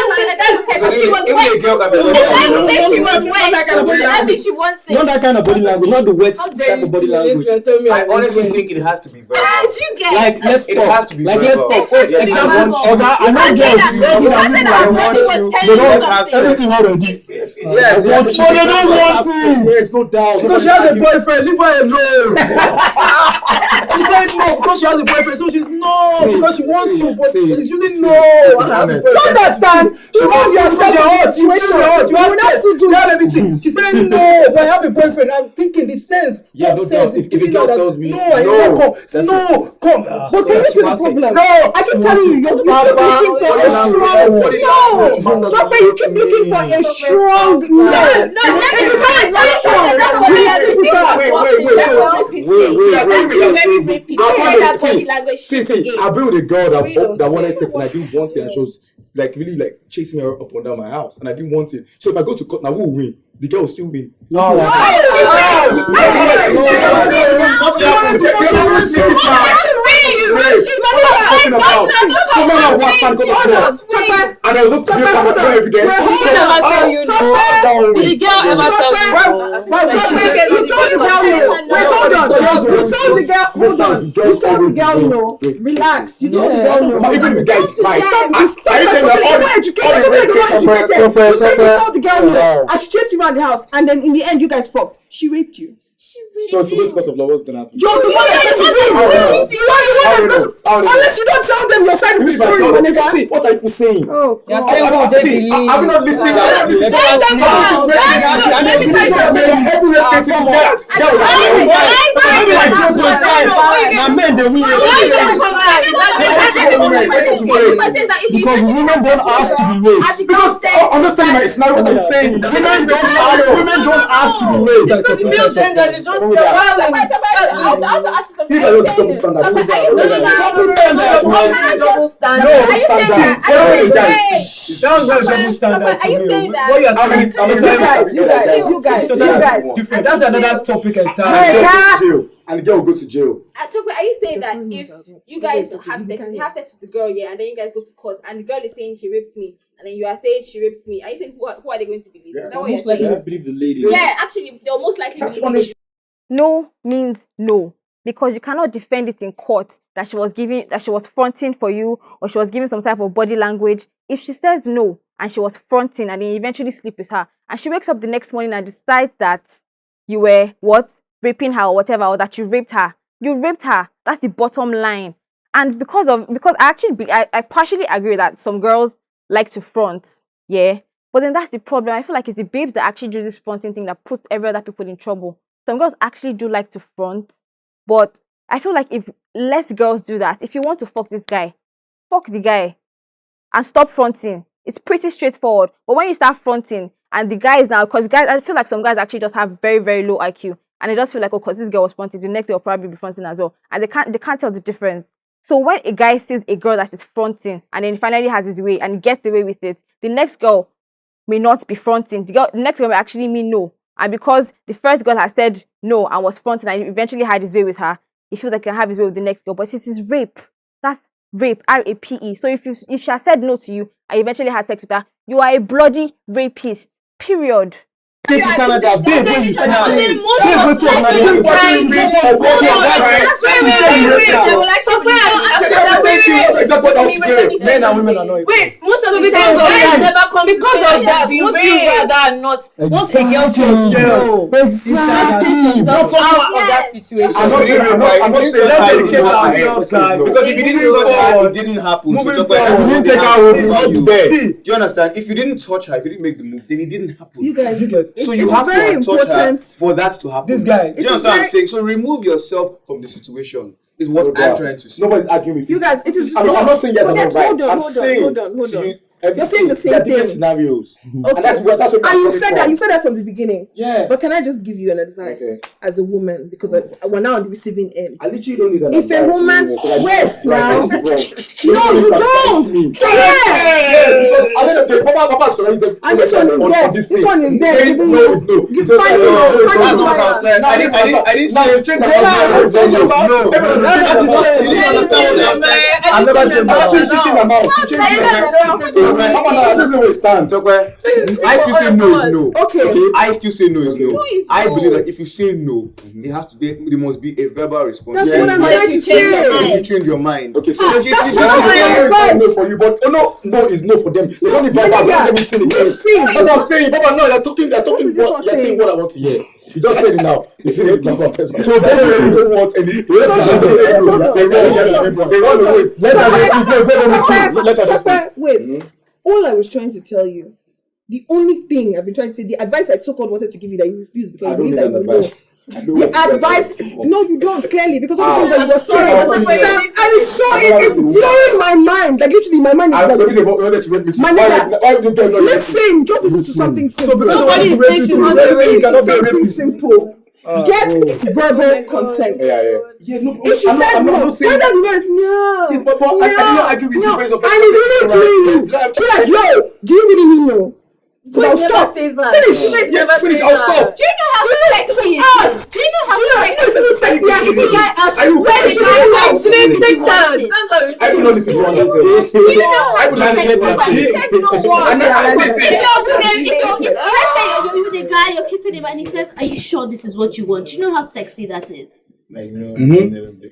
who said she was wet. The guy who said she was wet. That means she wants it. Not that kind of body language. Not the wet type of body language. I honestly think it has to be verbal. How did you get? Like let's It has talk. to be Like verbal. let's talk. Example. I know girls. They don't have everything already. Yes. So they don't want it. There's no doubt. Because she has a boyfriend, leave her alone. She said no because she has a boyfriend, so she's no because she wants to, but she's using no. You understand? She wants yourself in a situation. You have to do everything. She said no, but I have a boyfriend. I'm thinking the sense. Yeah, no doubt. If a girl tells me no, come. But can you see the problem? No, I keep telling you, you keep looking for a strong. No, stop it. You keep looking for a strong. See, I've been with a girl that wanted sex and I didn't want it, and she was like really like chasing me up and down my house, and I didn't want it. So if I go to court now, who will win? The girl will still win. And I was up to the camera every day. Did the girl ever tell you no? You told the girl no. Relax. You told the girl no. Even the guy is right. You told the girl no. And she chased you around the house, and then in the end, you guys fucked. She raped you. So if you go to court of law, what's gonna happen? You're the one that's going to do. You are the one that's going to. Unless you don't tell them your side of the story, whenever. See, what are you saying? Oh, you're saying who they believe. Have you not listened? Let me because women don't ask to be raped. Because understand my scenario, what I'm saying. Women don't ask to be raped. It's not the male gender, they just feel violent. Double standard. Double standard. Are you saying that? You guys. Different. That's another topic entirely. And the girl will go to jail. Are you saying that if you guys have sex with the girl, yeah, and then you guys go to court, and the girl is saying she raped me, and then you are saying she raped me, are you saying who are they going to believe? Yeah, Is that what most you're likely saying? believe the lady. Yeah, actually, they'll most likely believe it. No means no, because you cannot defend it in court that she was fronting for you, or she was giving some type of body language. If she says no and she was fronting, and then you eventually sleep with her, and she wakes up the next morning and decides that you were raping her or whatever, or that you raped her. You raped her. That's the bottom line. And because I partially agree that some girls like to front, yeah. But then that's the problem. I feel like it's the babes that actually do this fronting thing that puts every other people in trouble. Some girls actually do like to front, but I feel like if less girls do that, if you want to fuck this guy, fuck the guy and stop fronting. It's pretty straightforward. But when you start fronting and the guys now, because guys, I feel like some guys actually just have very, very low IQ. And they just feel like, oh, because this girl was fronting, the next girl will probably be fronting as well. And they can't tell the difference. So when a guy sees a girl that is fronting and then finally has his way and gets away with it, the next girl may not be fronting. The next girl may actually mean no. And because the first girl has said no and was fronting and eventually had his way with her, he feels like he can have his way with the next girl. But it is rape. That's rape. R-A-P-E. So if she has said no to you and you eventually had sex with her, you are a bloody rapist. Period. This in Canada, babe, when you snap, babe, go to Men and women are not. Wait, most of the time never come because of that. Most people rather not. Once a girl says no, exactly. Not out of that situation. I'm not saying let's educate ourselves, guys. Because if you didn't touch her, it didn't happen. Moving forward, you didn't take her home. Do you understand? If you didn't touch her, if you didn't make the move, then it didn't happen. You guys, so you have to touch her for that to happen. This guy. Do you understand what I'm saying? So remove yourself from the situation. Is what I'm trying to say. Nobody's arguing with you. You guys, it is. I'm not saying yes, I'm not right. I'm saying hold on. You're saying the same different thing. scenarios. Okay. And that's what and you said that from the beginning. Yeah. But can I just give you an advice as a woman? Because we're now on the receiving end. I literally don't need an If advice. a woman yes now. No, you don't. Yes. I don't know. Papa's correct. And this one is there. This one is there. No, it's no. You find it. I didn't Now you change the no. You didn't understand what I'm saying. I'm never saying that. You change the amount. You change the amount. Papa, I don't know where it stands. I still say no is no. Okay. I still say no is no. I believe that if you say no, it has to. There must be a verbal response. That's what I'm trying to say. You change your mind. Okay, so that's what my advice. No for you, but no is no for them. They don't need verbal. They don't need anything again. That's what I'm saying. Papa, no, you're talking. You're saying what I want to hear. You just said it now. You said it. So they don't want any. They run away. Let us wait. All I was trying to tell you, the only thing I've been trying to say, the advice I so-called wanted to give you that you refused because you believe that you know. The advice, no, you don't clearly because of the things that you were saying. It's blowing my mind. Like literally, my mind is like. Listen, just listen to something simple. So because nobody is saying she wants to listen to something simple. Get verbal consent. Yeah, no. If she says no, whether the no is no. Yes, but I did not argue with you based on. And it's really doing you. Be like, yo, do you really mean no? Because I'll stop. Finish. I'll stop. Do you know how sexy it is? Do you know how sexy it is? If you guys ask me, where did you like slim pictures? I do not listen to what I'm saying. Do you know I how would not sexy listen to it is? Let's say you're with a guy, you're kissing him, and he says, "Are you sure this is what you want?" Do you know how sexy that is? Like, no,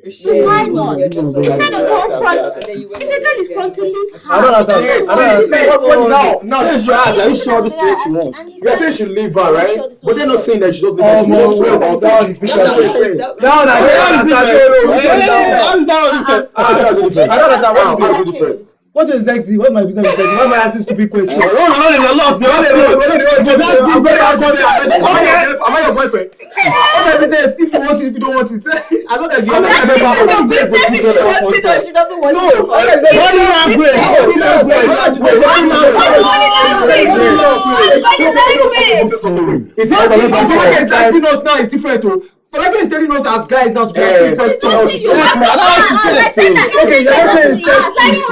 So why not? Instead of confront, if a girl is fronting, leave her. I don't understand. Now, are you sure this is what you want? You're saying she leave her, right? But they're not saying that she doesn't leave her. She talks to her about it. That's what they're saying. No, I don't understand why it's so different. What is sexy? What's my business with sexy? Why am I asking stupid questions? A lot. Am I your boyfriend? What my business? If you want it, if you don't want it. I know that you are your business if she wants it or she doesn't want it. It's acting us now is different too. Falake is telling us as guys now to be asking questions. Okay, you're saying sexy.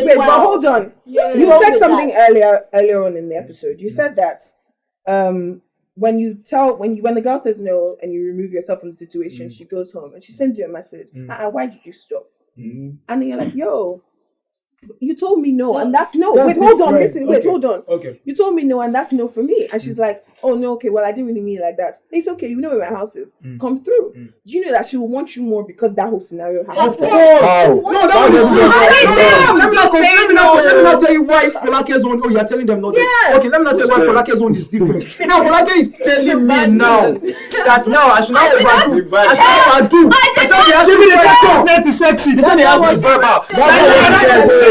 Wait, but hold on. You said something earlier on in the episode. You said that when the girl says no and you remove yourself from the situation, she goes home and she sends you a message. Why did you stop? And then you're like, yo, you told me no, and that's no. Wait, hold on, listen, wait, hold on. Okay. You told me no, and that's no for me. And she's like, oh no, okay, well I didn't really mean it like that. It's okay, you know where my house is. Come through. Do you know that she will want you more because that whole scenario happened? Of course. No, that was let me not tell you why Falake's own. Oh, you're telling them not. Yes. Okay, let me not tell you why Falake's own is different. Now Falake is telling me now that now I should not overdo. I should not overdo. Consent is sexy. They said they have to be verbal.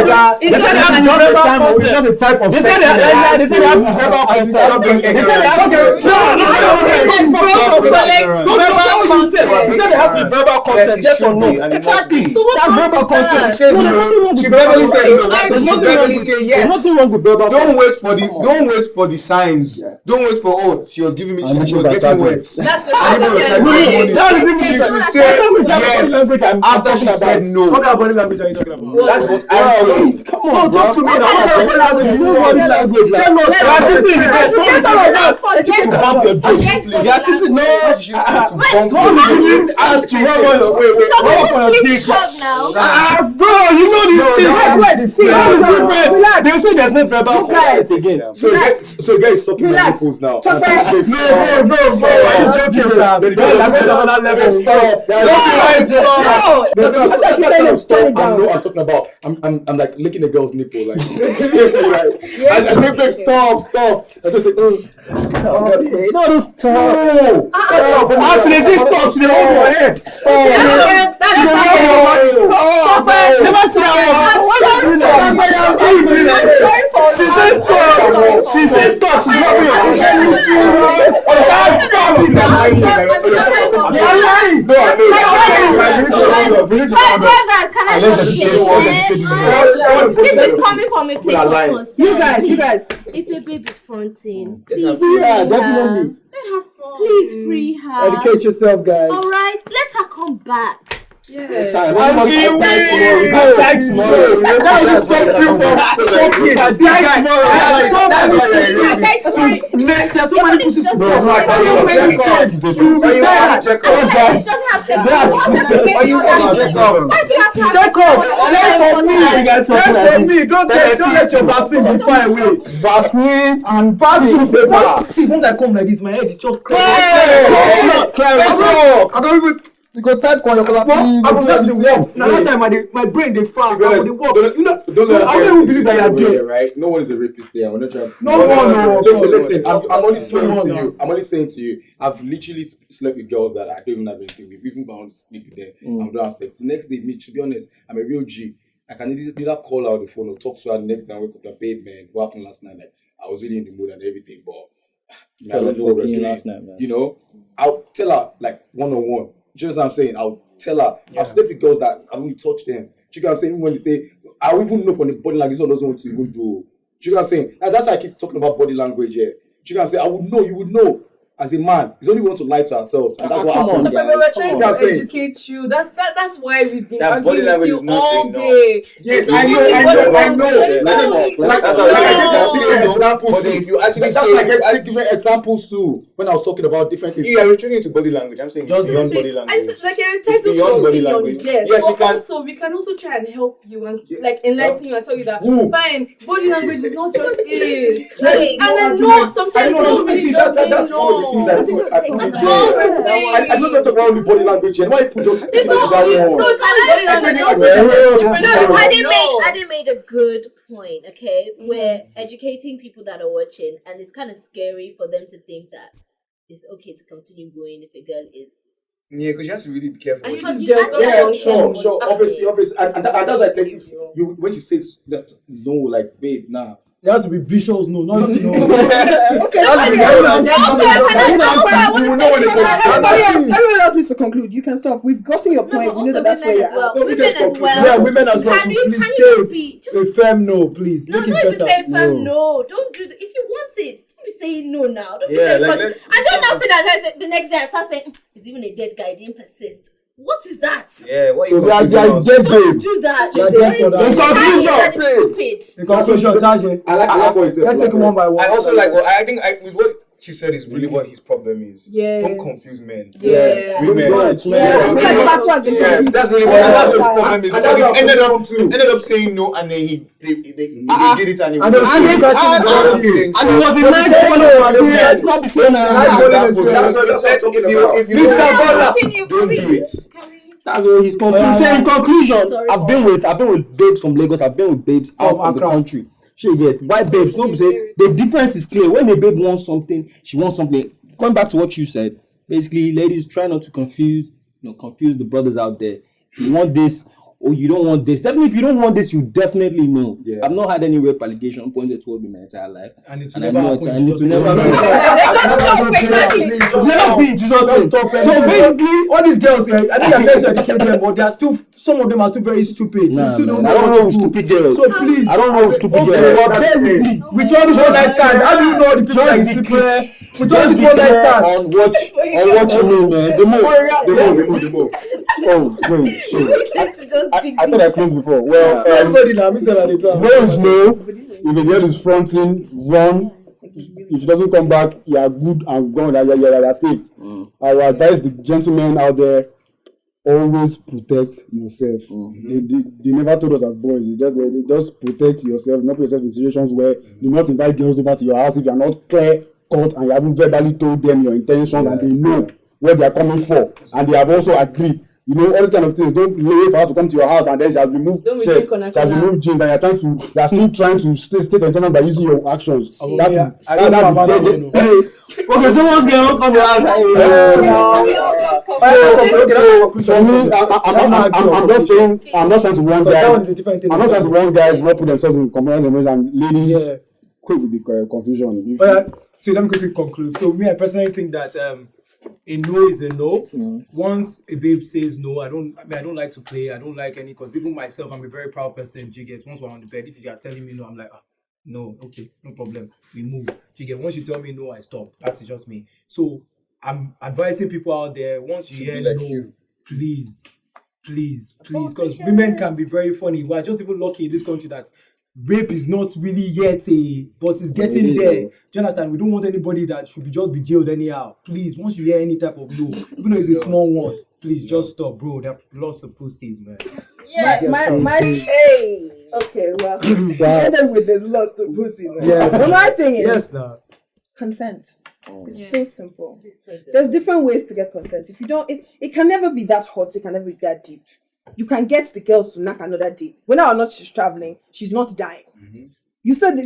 They said they have to be verbal. It's just a type of. They said they have to be verbal consent. They said they have to be verbal consent. Yes or no? Exactly. That's verbal consent. She verbally said no. So she verbally said yes. There's nothing wrong with verbal consent. Don't wait for the signs. Don't wait for she was giving me. She was getting words. That's She should say yes after she said no. What kind of body language are you talking about? That's what I'm saying. Come on, talk to me now. What kind of body language? You know body language. Tell us. You are sitting in there. Someone is sitting there. It's about your jokes. You are sitting there. Someone As to rub on your dick. Bro, you know these things. They say there's no verbal consent again. So guys, sucking my nipples now. No, bro. Are you joking? I'm going to another level. Stop. I'm talking about. I'm like licking a girl's nipple, like. I say, babe, stop. I just say, stop. No, stop. As they say stop, she hold your head. Stop. Never see that one. She says stop. She's rubbing your head. You're lying. Brothers, can I just say, this is coming from a place of concern. You guys. If a baby's fronting, please definitely. Let her front. Please free her. Educate yourself, guys. All right, let her come back. Yeah. That will stop you from smoking. There's so many pussies to go. Don't let your vaccine be far away. Vaseline and vaccine. See, once I come like this, my head is just clear. I don't even. You go type on your clap. I was at the work. Now that time my brain they fast. I go the work. You know, I don't even believe that you are there, right? No one is a rapist there. I'm not trying. No. Listen. I'm only saying to you. I've literally slept with girls that I don't even have anything with. Even if I want to sleep with them, I'm don't have sex. The next day, me, to be honest, I'm a real G. I can either call her on the phone or talk to her the next day and wake up like, babe, man, what happened last night? Like, I was really in the mood and everything, but I don't know what we're doing. You know, I'll tell her like one-on-one. Do you know what I'm saying? I'll tell her. Yeah. I've slept with girls that I won't touch them. Do you know what I'm saying? Even when they say, I even know from the body language, someone doesn't want to even do. Do you know what I'm saying? That's why I keep talking about body language here. Do you know what I'm saying? I would know, you would know. As a man, it's only want to lie to ourselves, and that's what happens. So we're trying to educate you. That's why we've been arguing with you all day. Yes, I know. Examples. If you actually say different examples too. When I was talking about different things, yeah, we're turning into body language. I'm saying just beyond body language. Like you're entitled to your opinion. Yes, but also we can also try and help you and like enlighten you and tell you that fine, body language is not just it. And then no, sometimes no really does mean no. I'm not going to talk about the body language yet. Why people just it's not body language. Adi made a good point, okay? We're educating people that are watching, and it's kind of scary for them to think that it's okay to continue going if a girl is. Yeah, because you have to really be careful. Sure. Obviously. And that's why I said you when she says that no, like babe, nah. There has to be visuals, no. Okay. Everyone else needs to conclude. You can stop. We've gotten your point. We know that's where you're at. Women as well. Yeah, women as well. Please say a firm no, please. No, don't even say firm no. Don't do that. If you want it, don't be saying no now. Don't be saying and don't now say that the next day I start saying it's even a dead guy. Didn't persist. What is that? Yeah, what so you don't do that. Stupid. In conclusion, Taje, I like what you said. Let's take it one by one. I also like what I think with what she said is really what his problem is. Yeah. Don't confuse men. Yeah. Women. Yes, that's really what his problem is. Because he ended up saying no, and then he did it, and he was a nice experience. Not the same. If you don't do it. That's what he's concluding. In conclusion, I've been with babes from Lagos. I've been with babes out of the country. She get white babes. No, say the difference is clear. When a babe wants something, she wants something. Going back to what you said, basically, ladies, try not to confuse the brothers out there. If you want this or you don't want this, definitely if you don't want this, you definitely know. Yeah. I've not had any rape allegation pointed toward me my entire life, and it will never happen. And it will never be. So basically, all these girls, I think I'm trying to educate them, but they are still. Some of them are still very stupid. I don't know stupid girls. So please, I don't know stupid girls. With all this one night stand, how do you know the people that is stupid? With all this one night stand, on what you mean, man. The move. Oh wait, shit. I thought I closed before. Well, everybody now, girls know if a girl is fronting, run. If she doesn't come back, you are good and gone. You're safe. I will advise the gentlemen out there. Always protect yourself. They never told us as boys. They just protect yourself. Not put yourself in situations where do not invite girls over to your house if you are not clear cut and you haven't verbally told them your intentions and they know where they are coming for and they have also agreed. You know, all these kind of things. Don't wait for her to come to your house and then she has removed shirts, she has removed jeans, and you are still trying to state intention by using your actions. Okay, so what's going on from your house? For me, I'm not trying to warn guys. I'm not trying to warn guys not put themselves in compromise and ladies quit with the confusion. So let me quickly conclude. So me, I personally think that a no is a no. Once a babe says no, I don't like to play. I don't like any, because even myself, I'm a very proud person. You get, once we're on the bed, if you are telling me no, I'm like, no, okay, no problem. We move. You get, once you tell me no, I stop. That is just me. So I'm advising people out there, once you hear no, please, because women can be very funny. We're just even lucky in this country that rape is not really yet but it's getting there. Do you understand? We don't want anybody that should just be jailed anyhow. Please, once you hear any type of no, even though it's a small one, please just stop, bro. There are lots of pussies, man. Yeah, hey. Okay, well, ended with there's lots of pussies. Man. Yes. But my thing is, consent. It's so simple. There's different ways to get consent. If you don't, it can never be that hot. It can never be that deep. You can get the girl to knock another date. Whether or not she's traveling, she's not dying. You said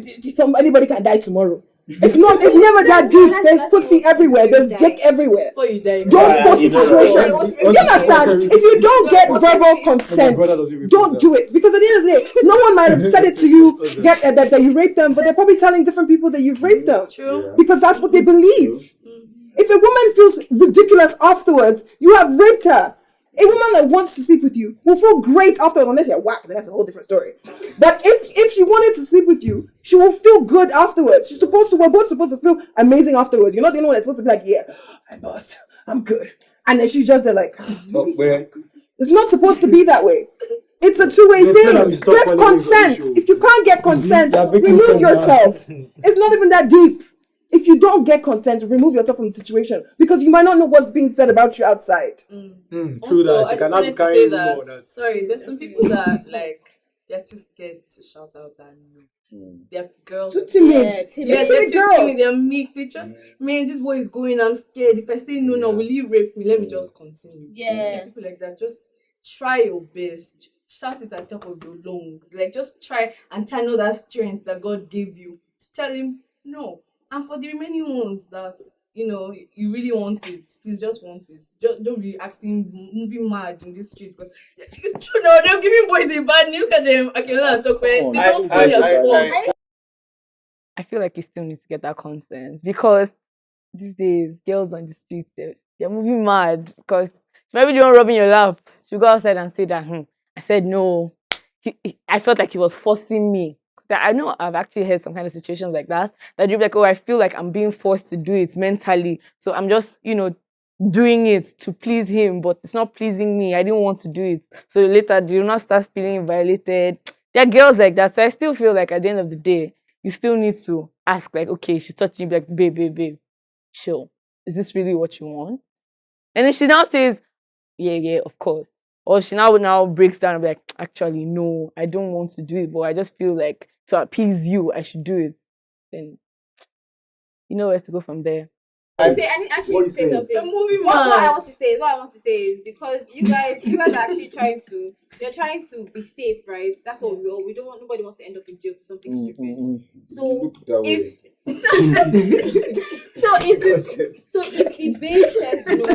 anybody can die tomorrow. It's never that deep. There's pussy everywhere. There's dick everywhere. Don't force the situation. Do you understand? If you don't get verbal consent, don't do it. Because at the end of the day, no one might have said it to you that you raped them, but they're probably telling different people that you've raped them. True. Because that's what they believe. If a woman feels ridiculous afterwards, you have raped her. A woman that wants to sleep with you will feel great afterwards, unless you're whack, then that's a whole different story. But if she wanted to sleep with you, she will feel good afterwards. We're both supposed to feel amazing afterwards. You're not the only one that's supposed to be like, yeah, I'm boss, I'm good. And then she's just there like, it's not supposed to be that way. It's a two-way thing. Get consent. If you can't get consent, remove yourself. It's not even that deep. If you don't get consent, remove yourself from the situation, because you might not know what's being said about you outside. True Also, that. I You just cannot wanted be to carrying say that, more that. sorry, there's some people that they're too scared to shout out that no. They're girls. Too timid. Yeah, they're too timid. They're meek. They just, man, this boy is going. I'm scared. If I say no, now will you rape me? Let me just continue. Yeah. People like that, just try your best. Shout it at the top of your lungs. Like, just try and channel that strength that God gave you to tell him no. And for the remaining ones that, you really want it, please just want it. Don't be moving mad in this street, because it's true now. They're giving boys a bad name. Look at them. I cannot talk about it. It's not funny as fuck. I feel like you still need to get that consent, because these days, girls on the street, they're moving mad, because maybe you don't rub in your laps. You go outside and say that, I said no. I felt like he was forcing me. That I know I've actually had some kind of situations like that you're like, oh, I feel like I'm being forced to do it mentally. So I'm just, doing it to please him, but it's not pleasing me. I didn't want to do it. So later, do you not start feeling violated? There are girls like that. So I still feel like at the end of the day, you still need to ask, like, okay, she's touching you, like, babe, chill. Is this really what you want? And if she now says, yeah, of course. Or she now breaks down and be like, actually, no, I don't want to do it, but I just feel like to appease you, I should do it. Then you know where to go from there. I need actually say something. What I want to say is because you guys are actually trying to be safe, right? That's what we don't want. Nobody wants to end up in jail for something stupid. So if the babe says no,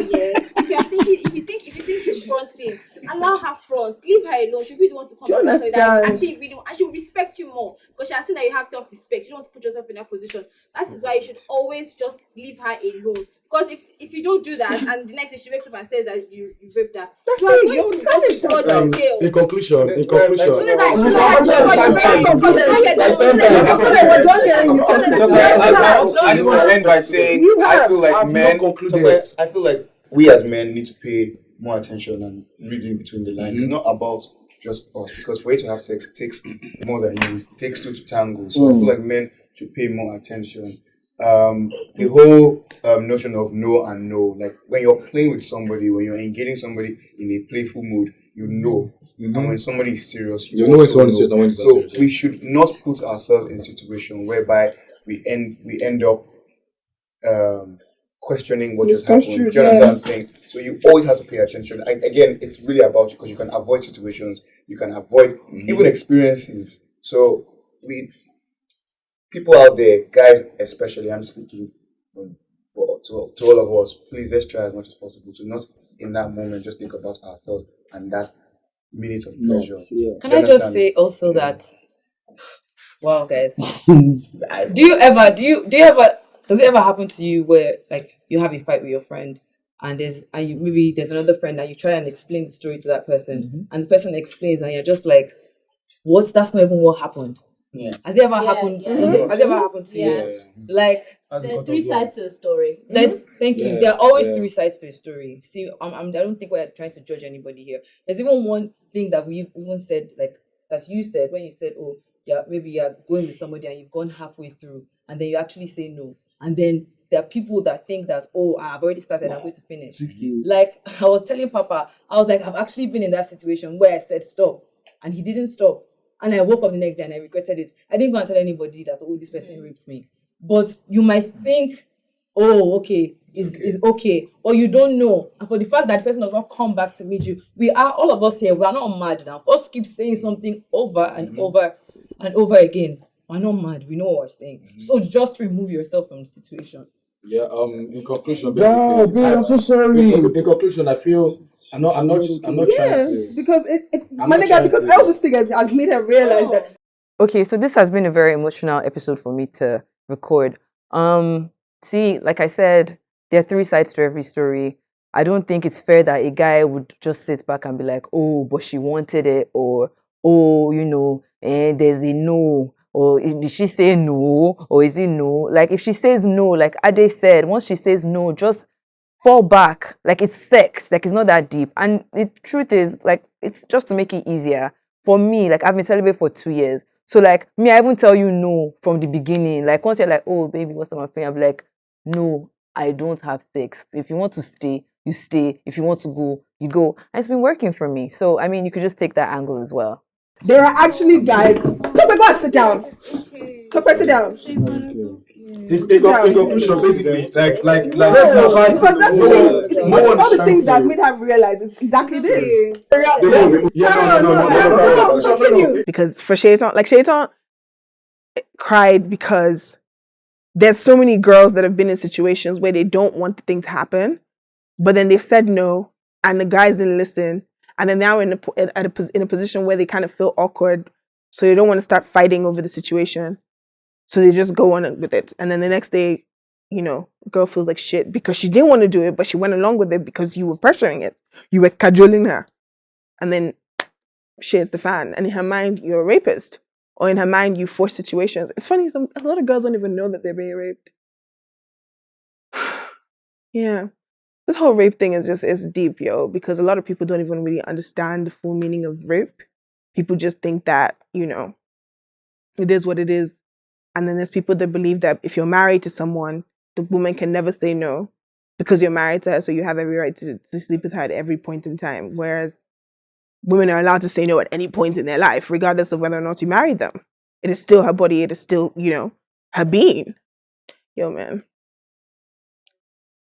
if you think she's fronting, allow her front. Leave her alone. She'll be the one to come back and she'll respect you more, because she has seen that you have self-respect. You don't want to put yourself in that position. That is why you should always just leave her alone. Because if you don't do that, and the next day she wakes up and says that you raped her, that's it. You're jail. In conclusion. I just want to end by saying I feel like we as men need to pay more attention and reading between the lines. It's not about just us, because for you to have sex, it takes more than you. It takes two to tango. So I feel like men should pay more attention. The whole notion of no and no, like when you're playing with somebody, when you're engaging somebody in a playful mood, and when somebody is serious, you know when someone is serious. So we should not put ourselves in a situation whereby we end up questioning what just happened. Do you understand what I'm saying? So you always have to pay attention. Again, it's really about you, because you can avoid situations, you can avoid even experiences. So people out there, guys especially, I'm speaking to all of us, please, let's try as much as possible to not in that moment just think about ourselves and that minute of pleasure. Can I just say also that, wow, guys, does it ever happen to you where, like, you have a fight with your friend and maybe there's another friend, and you try and explain the story to that person, and the person explains, and you're just like, what? That's not even what happened. Yeah. Has it ever happened? Has it ever happened to you? Like, there are 3 sides to a story. Thank you. There are always 3 sides to a story. See, I don't think we're trying to judge anybody here. There's even one thing that we've even said, like that you said when you said, oh, yeah, maybe you're going with somebody and you've gone halfway through, and then you actually say no, and then there are people that think that, oh, I've already started, I'm going to finish. Like I was telling Papa, I was like, I've actually been in that situation where I said stop, and he didn't stop. And I woke up the next day and I regretted it. I didn't go and tell anybody that, oh, this person raped me. But you might think, oh, okay, it's okay. Or you don't know. And for the fact that the person does not come back to meet you, all of us here, we are not mad now. For us to keep saying something over and over and over again, we're not mad. We know what we're saying. So just remove yourself from the situation. Yeah, in conclusion, Wow, babe, I'm so sorry. In conclusion, I feel I'm not trying to. Because my nigga, because all this thing has made her realize that. Okay, so this has been a very emotional episode for me to record. See, like I said, there are 3 sides to every story. I don't think it's fair that a guy would just sit back and be like, oh, but she wanted it, or oh, there's a no. Or did she say no? Or is it no? Like, if she says no, like Ade said, once she says no, just fall back. Like, it's sex. Like, it's not that deep. And the truth is, like, it's just to make it easier. For me, like, I've been celibate for 2 years. So, like, I even tell you no from the beginning. Like, once you're like, oh, baby, what's my thing? I'll be like, no, I don't have sex. If you want to stay, you stay. If you want to go, you go. And it's been working for me. So, I mean, you could just take that angle as well. There are actually guys. Tope, go and sit down. Tope, sit down. In conclusion, basically, like because that's the thing. All the things that made her realize is exactly this. Continue. Because for Shaitan cried because there's so many girls that have been in situations where they don't want the thing to happen, but then they said no, and the guys didn't listen. And then now in a position where they kind of feel awkward, so they don't want to start fighting over the situation. So they just go on with it. And then the next day, girl feels like shit because she didn't want to do it, but she went along with it because you were pressuring it. You were cajoling her. And then shit hits the fan. And in her mind, you're a rapist. Or in her mind, you force situations. It's funny, a lot of girls don't even know that they're being raped. Yeah. This whole rape thing is deep, yo, because a lot of people don't even really understand the full meaning of rape. People just think that, it is what it is. And then there's people that believe that if you're married to someone, the woman can never say no because you're married to her, so you have every right to sleep with her at every point in time. Whereas women are allowed to say no at any point in their life, regardless of whether or not you married them. It is still her body. It is still, her being. Yo, man.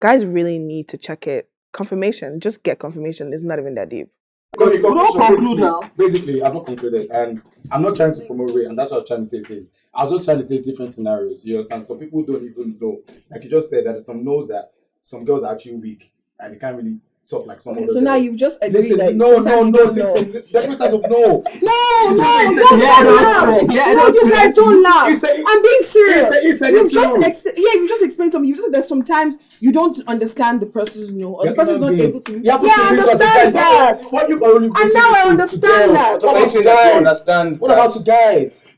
Guys really need to check it. Confirmation. Just get confirmation. It's not even that deep. Basically, I've not concluded, and I'm not trying to promote rape, and that's what I was trying to say. I was just trying to say different scenarios. You understand? Some people don't even know. Like you just said, that some knows that some girls are actually weak, and they can't really talk like some other so now you just agree listen, that listen, different types of no. You guys don't laugh. I'm being serious. You just explained something. You just said that sometimes you don't understand the person's no, or the person's not able to. I understand that. And now I understand that. What about you guys?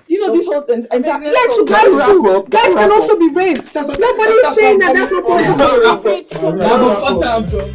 This whole thing. To guys too. Guys can also be raped. Nobody is saying that that's not possible.